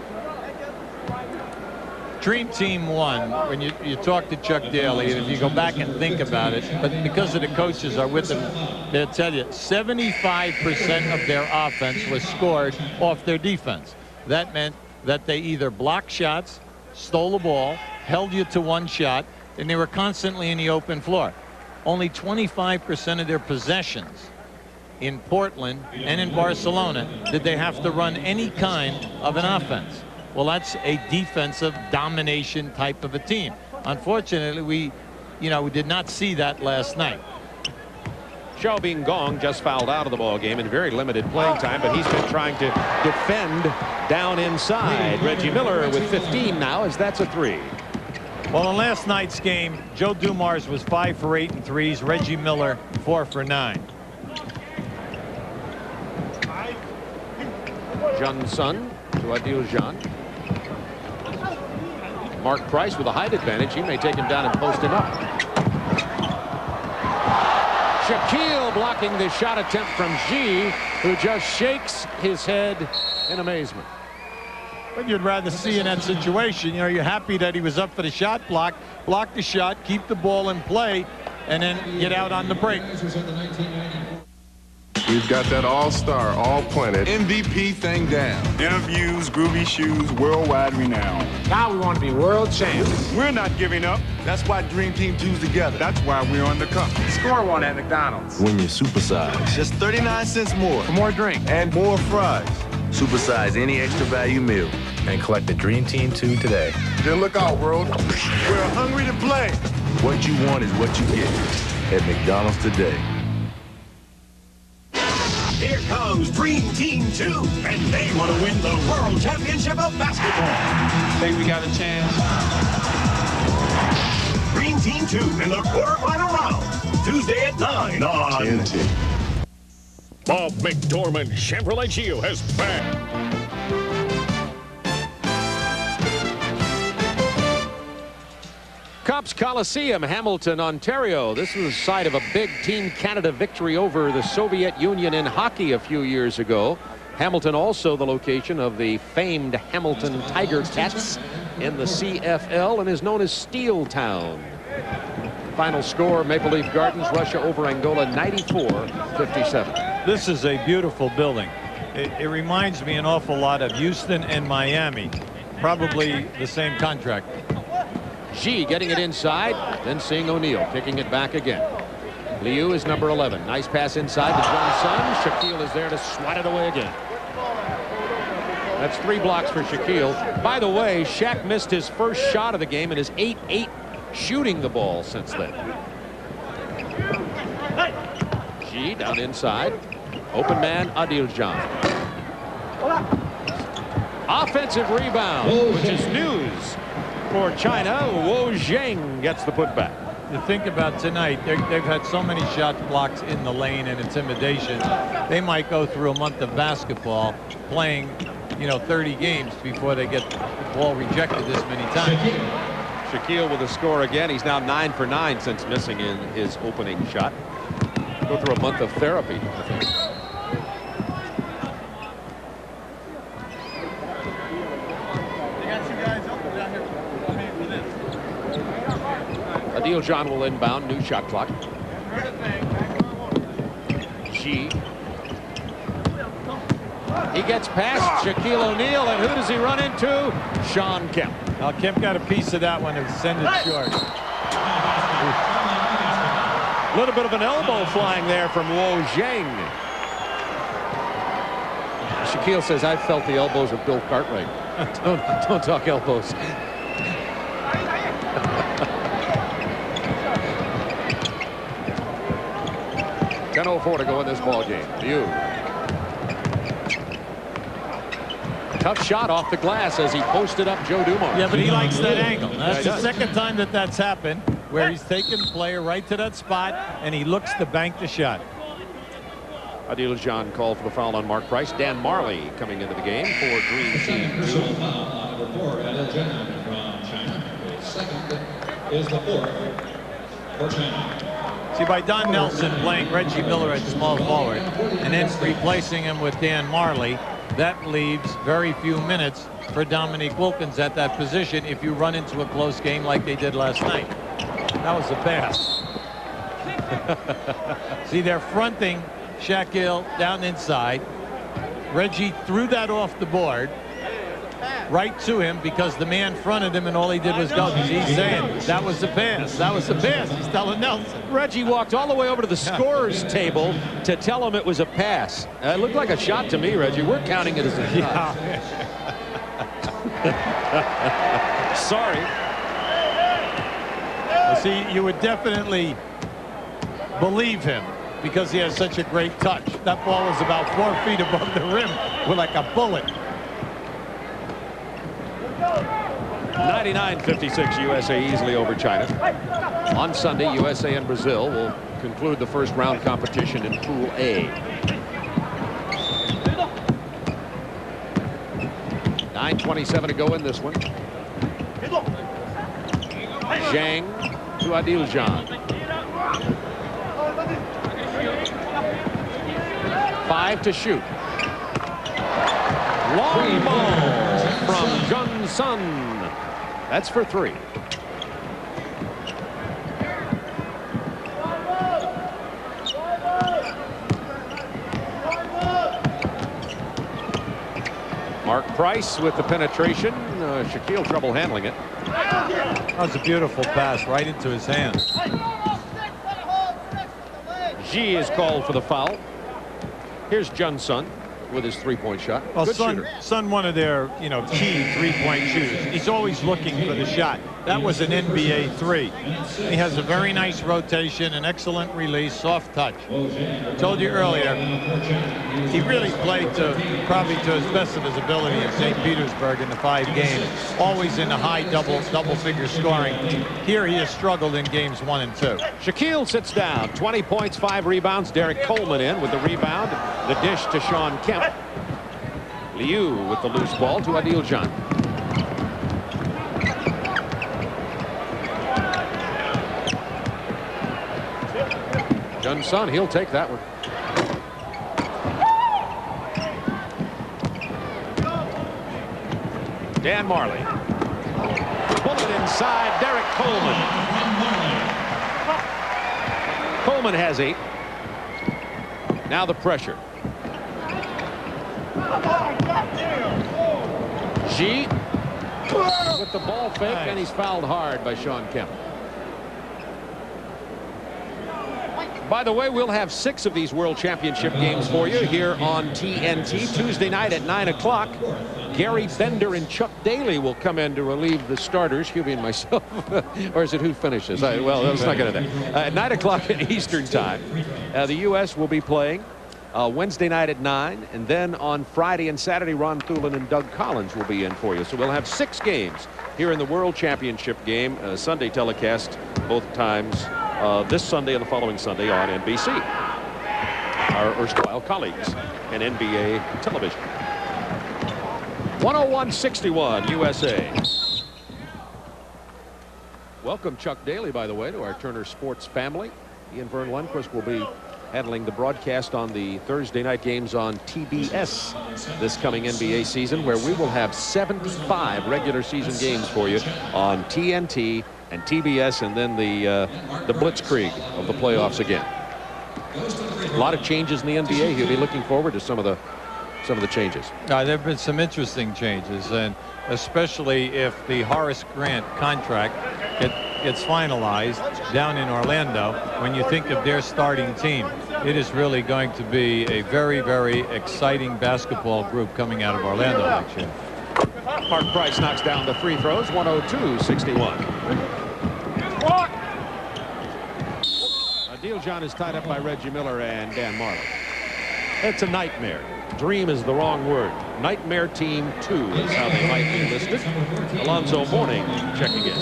Dream Team won. When you talk to Chuck Daly, and if you go back and think about it, but because of the coaches are with them, they'll tell you 75% of their offense was scored off their defense. That meant that they either blocked shots, stole the ball, held you to one shot, and they were constantly in the open floor. Only 25% of their possessions in Portland and in Barcelona did they have to run any kind of an offense. Well, that's a defensive domination type of a team. Unfortunately, we did not see that last night. Xiao Binggong just fouled out of the ball game in very limited playing time, but he's been trying to defend down inside. Reggie Miller with 15 now, as that's a 3. Well, in last night's game, Joe Dumars was 5 for 8 in threes. Reggie Miller 4 for 9. Jun Sun to Adil Jan. Mark Price with a height advantage. He may take him down and post him up. Shaquille blocking the shot attempt from Xi, who just shakes his head in amazement. But you'd rather see in that situation, you're happy that he was up for the shot block the shot, keep the ball in play, and then get out on the break. We've got that all-star, all-planet MVP thing down. Interviews, groovy shoes, worldwide renown. Now we want to be world champions. We're not giving up. That's why Dream Team 2's together. That's why we're on the come. Score one at McDonald's. When you supersize, just 39 cents more For more drink. and more fries. Supersize any extra value meal and collect the Dream Team 2 today. Then look out, world. We're hungry to play. What you want is what you get at McDonald's today. Here comes Dream Team 2, and they want to win the World Championship of Basketball. Think we got a chance? Dream Team 2 in the quarterfinal round, Tuesday at 9 on TNT. Bob McDormand Chevrolet Geo has back. Copps Coliseum, Hamilton, Ontario. This was the site of a big Team Canada victory over the Soviet Union in hockey a few years ago. Hamilton also the location of the famed Hamilton Tiger Cats in the CFL and is known as Steel Town. Final score, Maple Leaf Gardens, Russia over Angola, 94-57. This is a beautiful building. It reminds me an awful lot of Houston and Miami. Probably the same contractor. Xi getting it inside, then seeing O'Neal kicking it back again. Liu is number 11. Nice pass inside to Jun Sun. Shaquille is there to swat it away again. That's 3 blocks for Shaquille. By the way, Shaq missed his first shot of the game and is 8-8 shooting the ball since then. Xi down inside. Open man, Adil Jan. Offensive rebound, which is news for China. Wo Zheng gets the putback. To think about tonight, they've had so many shot blocks in the lane and intimidation. They might go through a month of basketball playing, 30 games before they get the ball rejected this many times. Shaquille with a score again. He's now 9 for 9 since missing in his opening shot. Go through a month of therapy, I think. Adil Jan will inbound. New shot clock. Xi. He gets past Shaquille O'Neal, and who does he run into? Sean Kemp. Now Kemp got a piece of that one and send it short. A little bit of an elbow flying there from Wo Zhang. Shaquille says, I felt the elbows of Bill Cartwright. don't talk elbows. 10:04 to go in this ball game. Liu. Tough shot off the glass as he posted up Joe Dumars. Yeah, but he likes that angle. That's Yeah, the second time that that's happened, where he's taken the player right to that spot, and he looks to bank the shot. Adil John called for the foul on Mark Price. Dan Marley coming into the game for Green Team. Personal foul on number 4, Adil John from China. Second is the 4th for China. See, by Don Nelson playing Reggie Miller at small forward and then replacing him with Dan Marley, that leaves very few minutes for Dominique Wilkins at that position if you run into a close game like they did last night. That was a pass. See, they're fronting Shaquille down inside. Reggie threw that off the board right to him because the man fronted him and all he did was go. He's saying that was the pass. That was the pass. He's telling Nelson. Reggie walked all the way over to the scorer's table to tell him it was a pass. It looked like a shot to me, Reggie. We're counting it as a shot. Sorry. Well, see, you would definitely believe him because he has such a great touch. That ball was about 4 feet above the rim with like a bullet. 99-56, USA easily over China. On Sunday, USA and Brazil will conclude the first round competition in Pool A. 9:27 to go in this one. Zhang to Adil John. 5 to shoot. Long ball from Jun Sun. That's for 3. Mark Price with the penetration. Shaquille trouble handling it. That was a beautiful pass right into his hands. Xi is called for the foul. Here's Jun Sun with his three-point shot. Well, Good Sun, shooter. Sun, one of their, key three-point shooters. He's always looking for the shot. That was an NBA 3. He has a very nice rotation, an excellent release, soft touch. I told you earlier, he really played probably to his best of his ability in St. Petersburg in the 5 games. Always in the high double-figure scoring. Here he has struggled in games 1 and 2. Shaquille sits down. 20 points, 5 rebounds. Derek Coleman in with the rebound. The dish to Sean Kemp. Liu with the loose ball to Adil John. Jun Sun, he'll take that one. Dan Marley. Pull it inside. Derek Coleman. Coleman has 8. Now the pressure. Xi with the ball fake, and he's fouled hard by Sean Kemp. By the way, we'll have 6 of these World Championship games for you here on TNT Tuesday night at 9 o'clock. Gary Bender and Chuck Daly will come in to relieve the starters, Hubie and myself. Or is it who finishes? Well, let's not get into that. At 9 o'clock at Eastern time, the U.S. will be playing Wednesday night at 9, and then on Friday and Saturday, Ron Thulin and Doug Collins will be in for you. So we'll have 6 games here in the World Championship game, Sunday telecast both times this Sunday and the following Sunday on NBC. Our erstwhile colleagues in NBA television. 101-61 USA. Welcome Chuck Daly, by the way, to our Turner Sports family. He and Vern Lundquist will be handling the broadcast on the Thursday night games on TBS this coming NBA season, where we will have 75 regular season games for you on TNT and TBS, and then the blitzkrieg of the playoffs again. A lot of changes in the NBA. He'll be looking forward to some of the changes. There have been some interesting changes, and especially if the Horace Grant contract gets finalized down in Orlando. When you think of their starting team, it is really going to be a very, very exciting basketball group coming out of Orlando next year. Mark Price knocks down the free throws, 102-61. Adil John is tied up by Reggie Miller and Dan Marlowe. It's a nightmare. Dream is the wrong word. Nightmare Team 2 is how they might be listed. Alonzo Mourning checking in.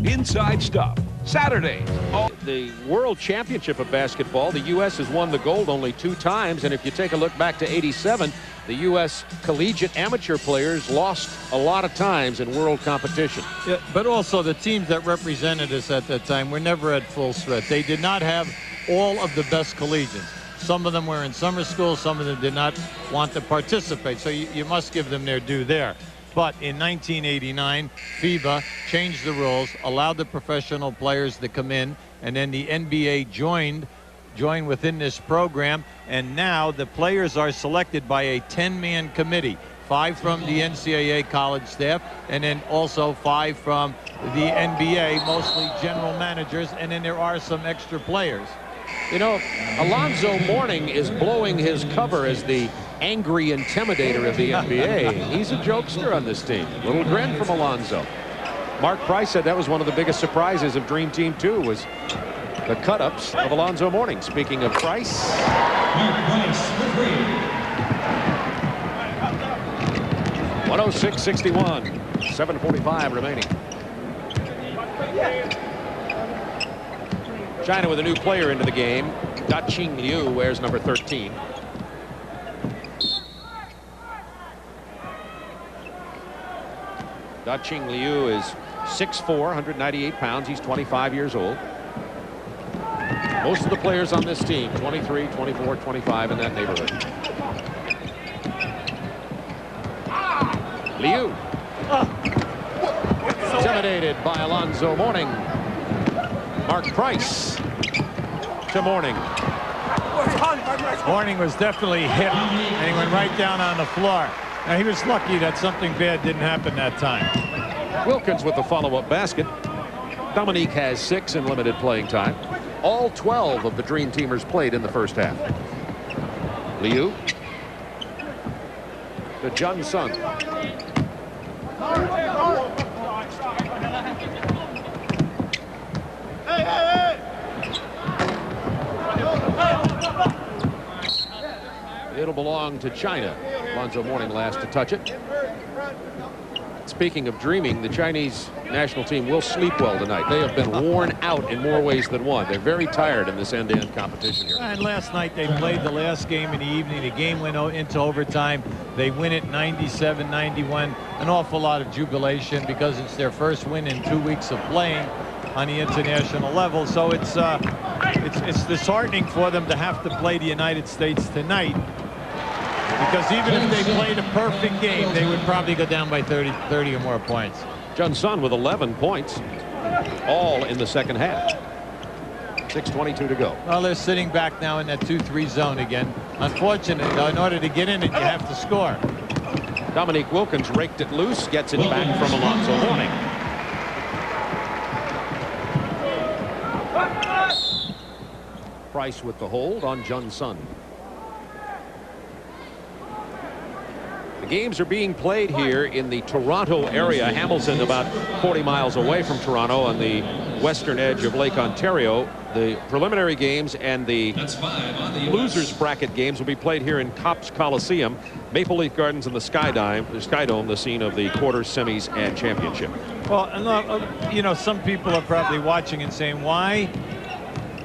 Inside Stuff, Saturday. The World Championship of Basketball, the U.S. has won the gold only 2 times, and if you take a look back to '87, the U.S. collegiate amateur players lost a lot of times in world competition. Yeah, but also the teams that represented us at that time were never at full strength. They did not have all of the best collegians. Some of them were in summer school, some of them did not want to participate, so you must give them their due there. But in 1989, FIBA changed the rules, allowed the professional players to come in, and then the NBA joined within this program, and now the players are selected by a 10-man committee, 5 from the NCAA college staff, and then also 5 from the NBA, mostly general managers, and then there are some extra players. You know, Alonzo Mourning is blowing his cover as the angry intimidator of the NBA. He's a jokester on this team. Little grin from Alonzo. Mark Price said that was one of the biggest surprises of Dream Team 2 was the cut-ups of Alonzo Mourning. Speaking of Price. Mark Price for 3. 106-61. 7:45 remaining. China with a new player into the game. Da-Ching Liu wears number 13. Da-Ching Liu is 6'4", 198 pounds. He's 25 years old. Most of the players on this team, 23, 24, 25, in that neighborhood. Liu. Intimidated by Alonzo Mourning. Mark Price to Mourning. Mourning was definitely hit, and he went right down on the floor. Now, he was lucky that something bad didn't happen that time. Wilkins with the follow-up basket. Dominique has 6 in limited playing time. All 12 of the Dream Teamers played in the first half. Liu to Jun Sun. It'll belong to China. Alonzo Mourning last to touch it. Speaking of dreaming, the Chinese national team will sleep well tonight. They have been worn out in more ways than one. They're very tired in this end-to-end competition here. And last night they played the last game in the evening. The game went into overtime. They win it 97-91. An awful lot of jubilation because it's their first win in 2 weeks of playing on the international level. So it's disheartening for them to have to play the United States tonight. Because even if they played a perfect game, they would probably go down by 30 or more points. Jun Sun with 11 points, all in the second half. 6:22 to go. Well, they're sitting back now in that 2-3 zone again. Unfortunately, in order to get in it, you have to score. Dominique Wilkins raked it loose, gets it back from Alonzo Mourning. Price with the hold on Jun Sun. The games are being played here in the Toronto area. Hamilton about 40 miles away from Toronto on the western edge of Lake Ontario. The preliminary games and the losers bracket games will be played here in Copps Coliseum. Maple Leaf Gardens and the Skydome, the scene of the quarters, semis, and championship. Well, you know, some people are probably watching and saying, why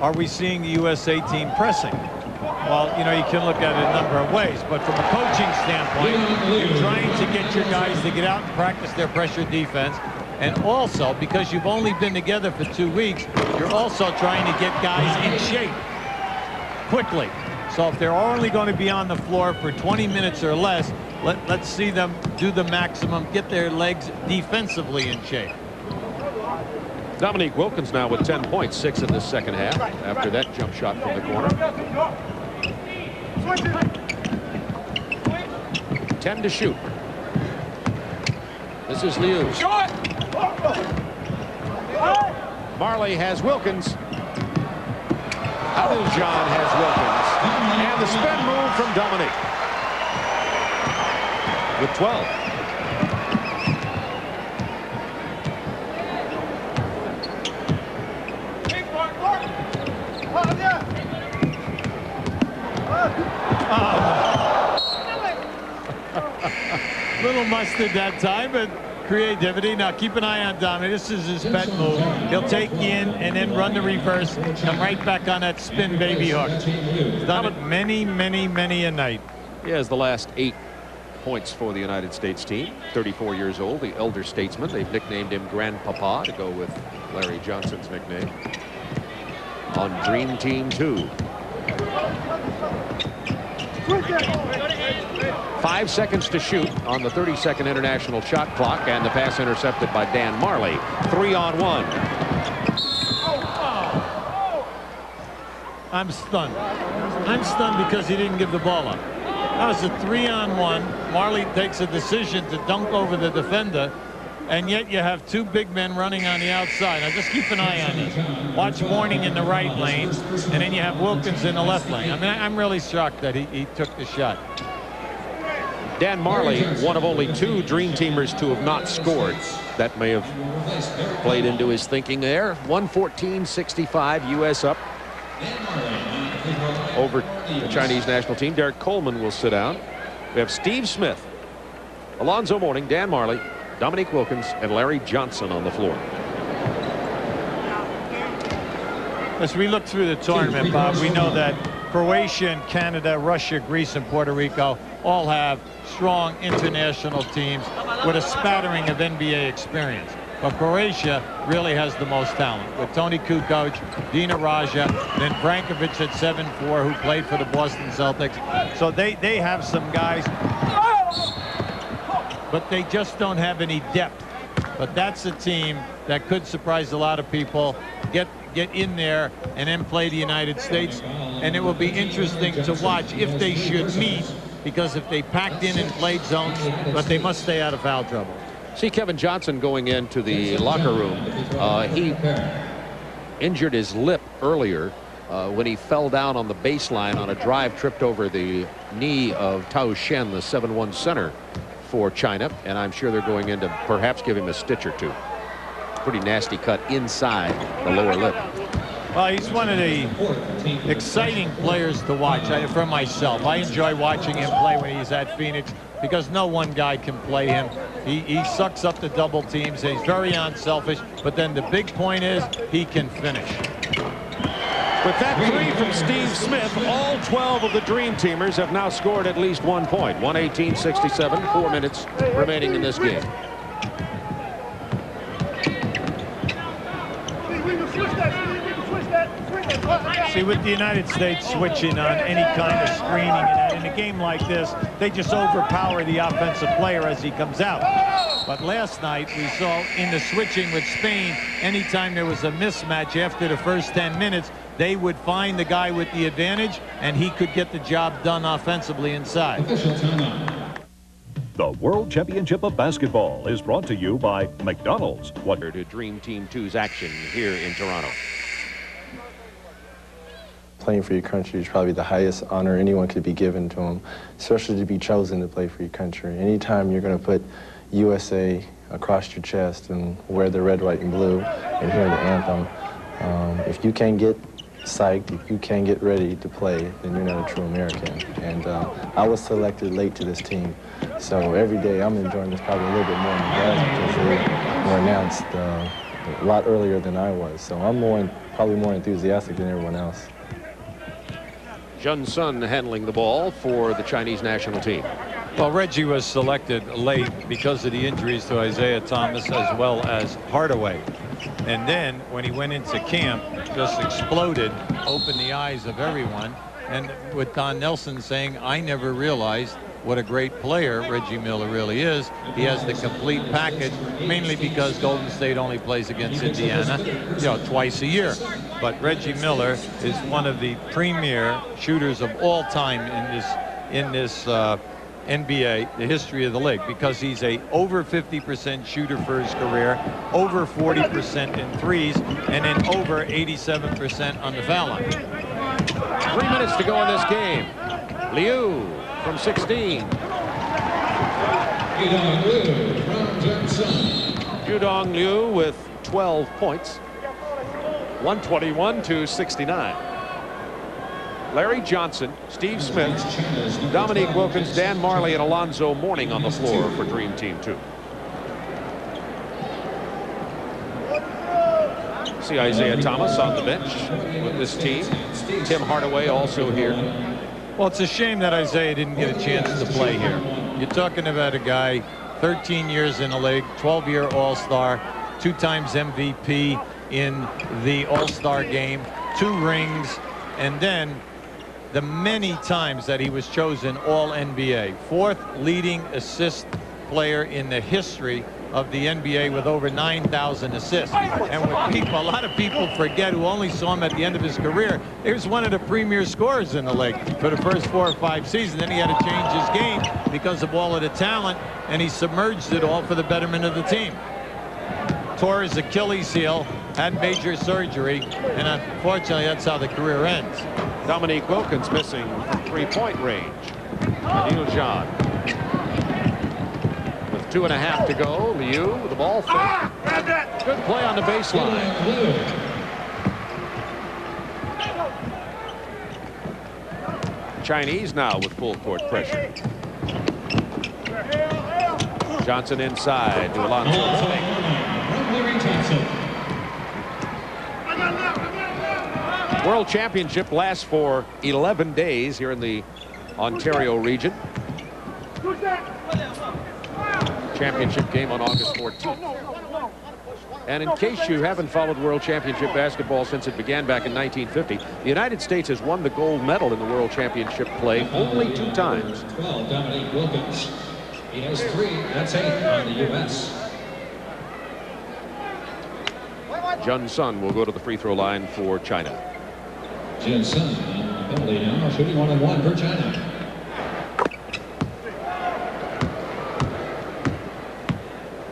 are we seeing the USA team pressing? Well, you know, you can look at it a number of ways, but from a coaching standpoint, you're trying to get your guys to get out and practice their pressure defense. And also, because you've only been together for 2 weeks, you're also trying to get guys in shape quickly. So if they're only going to be on the floor for 20 minutes or less, let's see them do the maximum, get their legs defensively in shape. Dominique Wilkins now with 10 points, 6 in the second half after that jump shot from the corner. 10 to shoot. This is Liu. Marley has Wilkins. Abdul-John has Wilkins. And the spin move from Dominique. With 12. Little mustard that time, but creativity. Now keep an eye on Dominic. This is his pet move. He'll take you in and then run the reverse, come right back on that spin baby hook. He's done it many, many, many a night. He has the last 8 points for the United States team. 34 years old, the elder statesman. They've nicknamed him Grandpapa to go with Larry Johnson's nickname. On Dream Team 2. 5 seconds to shoot on the 30-second international shot clock, and the pass intercepted by Dan Marley. 3-on-1. I'm stunned. I'm stunned because he didn't give the ball up. That was a 3-on-1. Marley takes a decision to dunk over the defender, and yet you have 2 big men running on the outside. Now just keep an eye on this. Watch Mourning in the right lane, and then you have Wilkins in the left lane. I mean, I'm really shocked that he took the shot. Dan Marley, one of only 2 Dream Teamers to have not scored. That may have played into his thinking there. 114-65, U.S. up over the Chinese national team. Derek Coleman will sit down. We have Steve Smith, Alonzo Mourning, Dan Marley, Dominique Wilkins, and Larry Johnson on the floor. As we look through the tournament, Bob, we know that Croatia and Canada, Russia, Greece, and Puerto Rico all have strong international teams with a spattering of NBA experience. But Croatia really has the most talent, with Toni Kukoc, Dina Raja, then Brankovic at 7'4", who played for the Boston Celtics. So they have some guys, but they just don't have any depth. But that's a team that could surprise a lot of people, get in there, and then play the United States. And it will be interesting to watch if they should meet, because if they packed in and played zones, but they must stay out of foul trouble. See Kevin Johnson going into the locker room. He injured his lip earlier when he fell down on the baseline on a drive, tripped over the knee of Tao Shen, the 7'1" center for China, and I'm sure they're going in to perhaps give him a stitch or 2. Pretty nasty cut inside the lower lip. Well, he's one of the exciting players to watch. For myself, I enjoy watching him play when he's at Phoenix, because no one guy can play him. He sucks up the double teams, and he's very unselfish, but then the big point is he can finish. With that 3 from Steve Smith, all 12 of the Dream Teamers have now scored at least 1 point. 118-67, 4 minutes remaining in this game. See, with the United States switching on any kind of screening, and in a game like this, they just overpower the offensive player as he comes out. But last night, we saw in the switching with Spain, anytime there was a mismatch after the first 10 minutes, they would find the guy with the advantage, and he could get the job done offensively inside. The World Championship of Basketball is brought to you by McDonald's. What to Dream Team 2's action here in Toronto. Playing for your country is probably the highest honor anyone could be given to them, especially to be chosen to play for your country. Anytime you're going to put USA across your chest and wear the red, white, and blue and hear the anthem, if you can't get psyched, if you can't get ready to play, then you're not a true American. And I was selected late to this team, so every day I'm enjoying this probably a little bit more than you guys, because they were announced a lot earlier than I was. So I'm probably more enthusiastic than everyone else. Jun Sun handling the ball for the Chinese national team. Well, Reggie was selected late because of the injuries to Isaiah Thomas as well as Hardaway. And then when he went into camp, just exploded, opened the eyes of everyone. And with Don Nelson saying, I never realized what a great player Reggie Miller really is. He has the complete package, mainly because Golden State only plays against Indiana, twice a year. But Reggie Miller is one of the premier shooters of all time in this NBA, the history of the league, because he's a over 50% shooter for his career, over 40% in threes, and then over 87% on the foul line. 3 minutes to go in this game. Liu from 16. Yudong Liu with 12 points. 121-69. Larry Johnson, Steve Smith, Dominique Wilkins, Dan Marley, and Alonzo Mourning on the floor for Dream Team 2. See Isaiah Thomas on the bench with this team. Tim Hardaway also here. Well, it's a shame that Isaiah didn't get a chance to play here. You're talking about a guy 13 years in the league, 12-year All-Star, 2 times MVP in the All-Star game, 2 rings, and then the many times that he was chosen All-NBA, 4th leading assist player in the history of the NBA with over 9,000 assists. And what a lot of people forget, who only saw him at the end of his career, he was one of the premier scorers in the league for the first 4 or 5 seasons. Then he had to change his game because of all of the talent, and he submerged it all for the betterment of the team. Tore his Achilles heel, had major surgery, and unfortunately that's how the career ends. Dominique Wilkins missing from 3-point range. Adil John. With 2.5 to go, Liu with the ball fake. Good play on the baseline. Chinese now with full court pressure. Johnson inside to Alonzo Mourning. World Championship lasts for 11 days here in the Ontario region. Championship game on August 14th. And in case you haven't followed World Championship basketball since it began back in 1950, the United States has won the gold medal in the World Championship play only 2 times. 12, Dominique Wilkins. He has 3. That's 8 on the U.S. Jun Sun will go to the free throw line for China. Jun Sun on the penalty now, shooting 1-1 for China.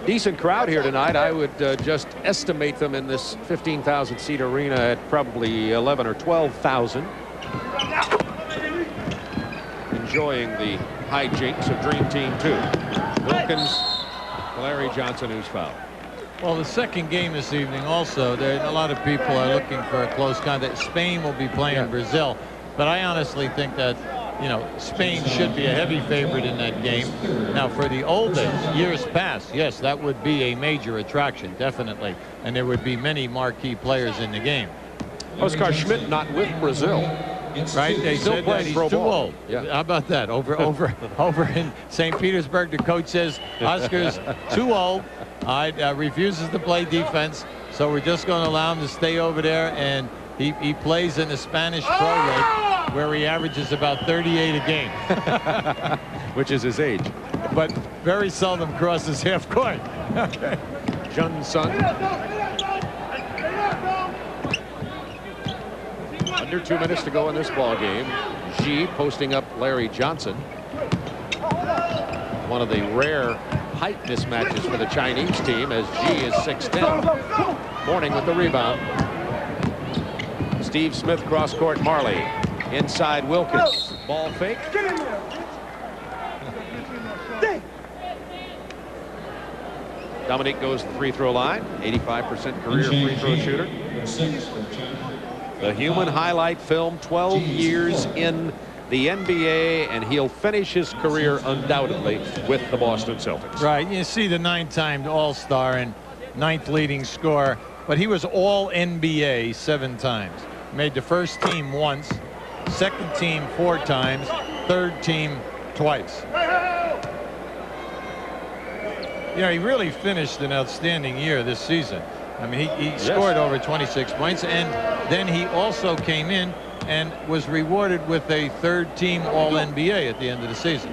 Decent crowd here tonight. I would just estimate them in this 15,000 seat arena at probably 11 or 12,000. Enjoying the hijinks of Dream Team 2. Wilkins, Larry Johnson, who's fouled. Well, the second game this evening also, there a lot of people are looking for a close contest. Spain will be playing Brazil, but I honestly think that, Spain should be a heavy favorite in that game. Now, for the old days, years past, yes, that would be a major attraction, definitely, and there would be many marquee players in the game. Oscar Schmidt not with Brazil. Right? They still said playing that he's pro too ball. old. Yeah. How about that? Over in St. Petersburg, the coach says Oscar's too old. Refuses to play defense, so we're just going to allow him to stay over there, and he plays in the Spanish Pro League, where he averages about 38 a game. Which is his age. But very seldom crosses half court. Jun Sun. Under 2 minutes to go in this ball game. Xi posting up Larry Johnson. One of the rare height mismatches for the Chinese team, as Xi is 6'10". Mourning with the rebound. Steve Smith cross court. Marley inside Wilkins. Ball fake. Dominique goes to the free throw line. 85% career free throw shooter. The human highlight film, 12 years in the NBA, and he'll finish his career undoubtedly with the Boston Celtics. Right. You see the 9-time All-Star and 9th leading scorer, but he was all NBA 7 times. Made the first team once, second team 4 times, third team twice. He really finished an outstanding year this season. I mean, he scored over 26 points, and then he also came in and was rewarded with a 3rd team All-NBA at the end of the season.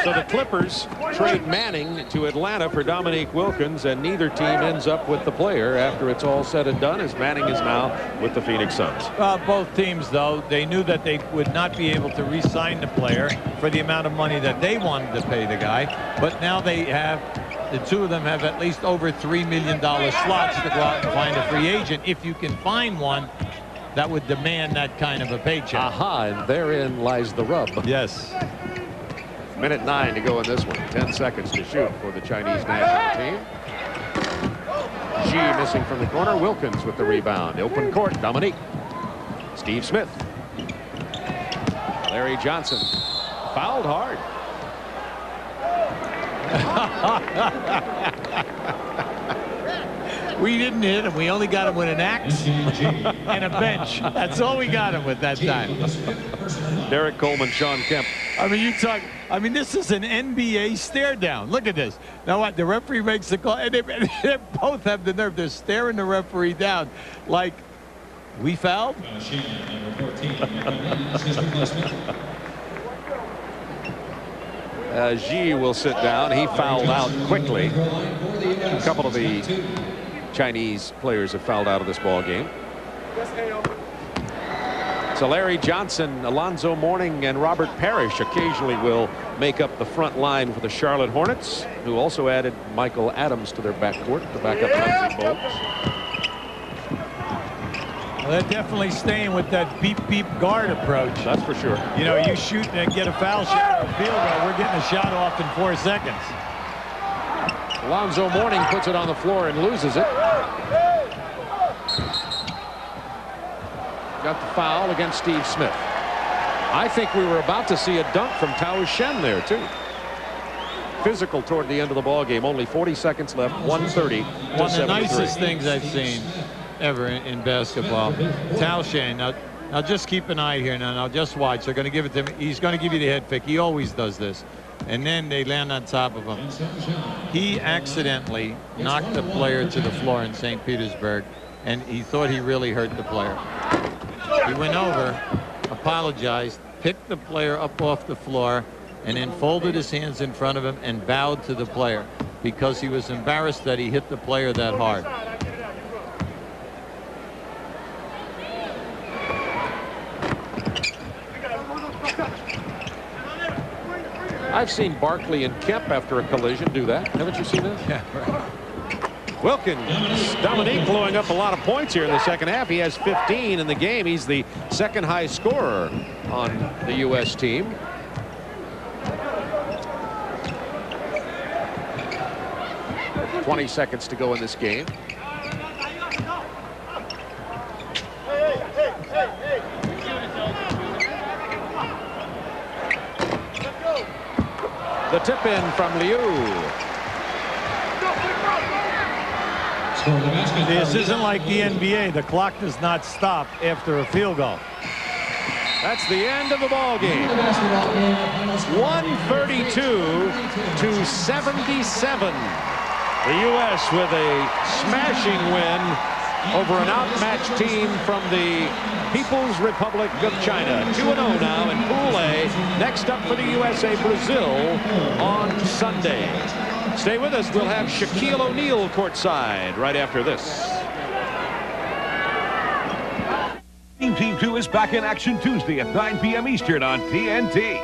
So the Clippers trade Manning to Atlanta for Dominique Wilkins, and neither team ends up with the player after it's all said and done, as Manning is now with the Phoenix Suns. Both teams, though, they knew that they would not be able to re-sign the player for the amount of money that they wanted to pay the guy. But now they have, the two of them have at least over $3 million slots to go out and find a free agent. If you can find one that would demand that kind of a paycheck. Aha, and therein lies the rub. Yes. Minute 9 to go in this one. 10 seconds to shoot for the Chinese national team. Xi missing from the corner. Wilkins with the rebound. Open court. Dominique. Steve Smith. Larry Johnson. Fouled hard. We didn't hit him. We only got him with an axe and a bench. That's all we got him with that time. Derek Coleman, Sean Kemp. I mean, this is an NBA stare down. Look at this. Now what? The referee makes the call, and they both have the nerve. They're staring the referee down like, we fouled? Xi will sit down. He fouled out quickly. A couple of the Chinese players have fouled out of this ball game. So Larry Johnson, Alonzo Mourning, and Robert Parrish occasionally will make up the front line for the Charlotte Hornets, who also added Michael Adams to their backcourt to back up Muggsy Bogues. Well, they're definitely staying with that beep guard approach. That's for sure. You know, you shoot and get a foul shot or a field goal, we're getting a shot off in 4 seconds. Alonzo Mourning puts it on the floor and loses it. Got the foul against Steve Smith. I think we were about to see a dunk from Tao Shen there too. Physical toward the end of the ball game. Only 40 seconds left. 130 to 73. One of the nicest things I've seen ever in basketball. Tao Shen. Now just keep an eye here. Now just watch. They're going to give it to him. He's going to give you the head fake. He always does this. And then they land on top of him. He accidentally knocked the player to the floor in St. Petersburg, and he thought he really hurt the player. He went over, apologized, picked the player up off the floor, and then folded his hands in front of him and bowed to the player because he was embarrassed that he hit the player that hard. I've seen Barkley and Kemp after a collision do that. Haven't you seen this? Yeah, right. Wilkins, Dominique blowing up a lot of points here in the second half. He has 15 in the game. He's the second highest scorer on the U.S. team. $20 seconds to go in this game. The tip in from Liu. This isn't like the NBA. The clock does not stop after a field goal. That's the end of the ball game. 132 to 77. The U.S. with a smashing win over an outmatched team from the People's Republic of China. 2-0 now in Pool A. Next up for the USA, Brazil on Sunday. Stay with us. We'll have Shaquille O'Neal courtside right after this. Team 2 is back in action Tuesday at 9 p.m. Eastern on TNT.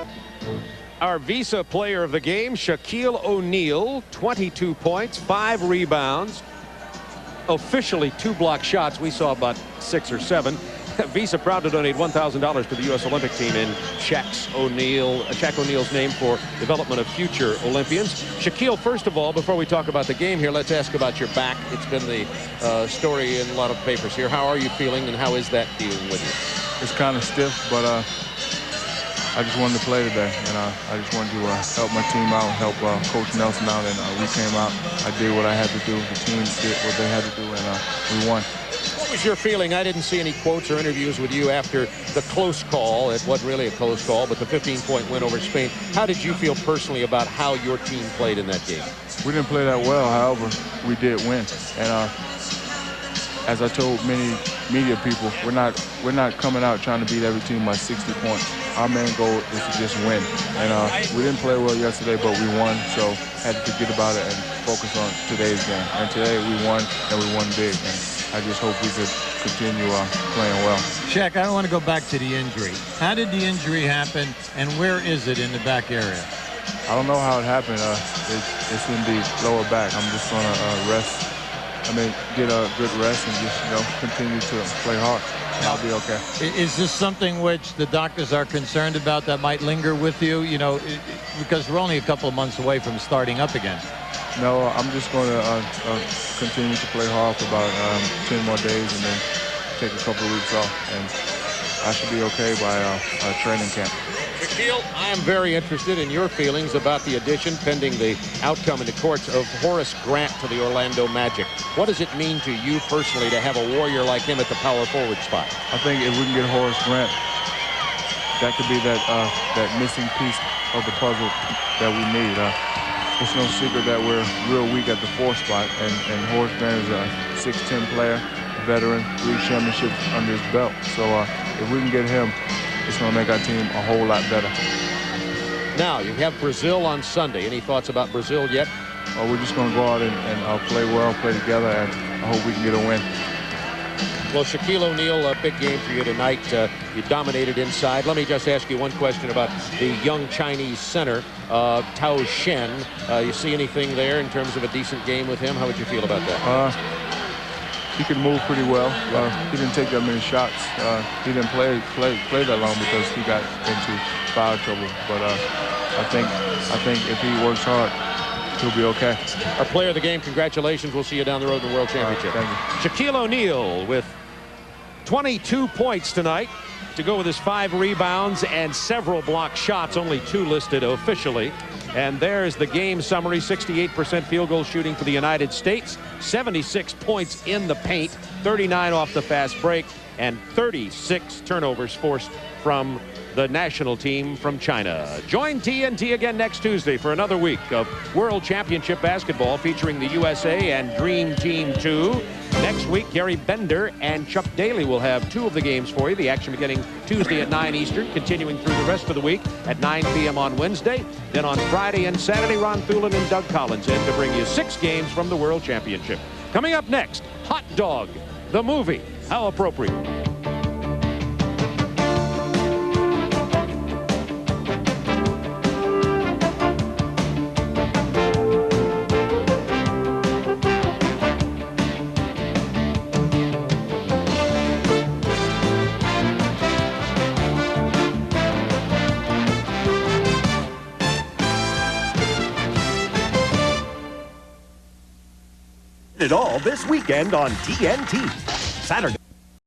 Our Visa player of the game, Shaquille O'Neal, 22 points, 5 rebounds. Officially 2 block shots. We saw about 6 or 7. Visa proud to donate $1,000 to the U.S. Olympic team in Shaq O'Neal's name for development of future Olympians. Shaquille, first of all, before we talk about the game here, let's ask about your back. It's been the story in a lot of papers here. How are you feeling, and how is that dealing with you? It's kind of stiff, but I just wanted to play today, and I just wanted to help my team out, help Coach Nelson out, and we came out. I did what I had to do. The team did what they had to do, and we won. What was your feeling? I didn't see any quotes or interviews with you after the close call. It wasn't really a close call, but the 15-point win over Spain. How did you feel personally about how your team played in that game? We didn't play that well, however, we did win. And as I told many media people, we're not we're not coming out trying to beat every team by 60 points. Our main goal is to just win. And we didn't play well yesterday, but we won, so had to forget about it and focus on today's game. And today we won, and we won big. And I just hope we could continue playing well. Shaq, I want to go back to the injury. How did the injury happen, and where is it in the back area? I don't know how it happened. It's in the lower back. I'm just going to rest. Get a good rest and just, continue to play hard. And I'll be okay. Is this something which the doctors are concerned about that might linger with you? Because we're only a couple of months away from starting up again. No, I'm just going to continue to play hard for about 10 more days and then take a couple of weeks off. And I should be okay by training camp. Shaquille, I am very interested in your feelings about the addition, pending the outcome in the courts, of Horace Grant to the Orlando Magic. What does it mean to you personally to have a warrior like him at the power forward spot? I think if we can get Horace Grant, that could be that missing piece of the puzzle that we need. It's no secret that we're real weak at the 4th spot, and Horace Grant is a 6'10" player, veteran, 3 championships under his belt. So if we can get him, it's going to make our team a whole lot better. Now, you have Brazil on Sunday. Any thoughts about Brazil yet? We're just going to go out and play well, play together, and I hope we can get a win. Well, Shaquille O'Neal, a big game for you tonight. You dominated inside. Let me just ask you one question about the young Chinese center, Tao Shen. You see anything there in terms of a decent game with him? How would you feel about that? He can move pretty well. He didn't take that many shots. He didn't play that long because he got into foul trouble. But I think if he works hard, he'll be okay. Our player of the game, congratulations. We'll see you down the road in the World Championship. Thank you. Shaquille O'Neal with 22 points tonight to go with his 5 rebounds and several block shots, only 2 listed officially. And there's the game summary. 68% field goal shooting for the United States, 76 points in the paint, 39 off the fast break, and 36 turnovers forced from the national team from China. Join TNT again next Tuesday for another week of World Championship basketball featuring the USA and Dream Team 2. Next week, Gary Bender and Chuck Daly will have 2 of the games for you. The action beginning Tuesday at 9 Eastern, continuing through the rest of the week at 9 p.m. on Wednesday. Then on Friday and Saturday, Ron Thulin and Doug Collins in to bring you 6 games from the World Championship. Coming up next, Hot Dog, the movie. How appropriate. It all this weekend on TNT. Saturday.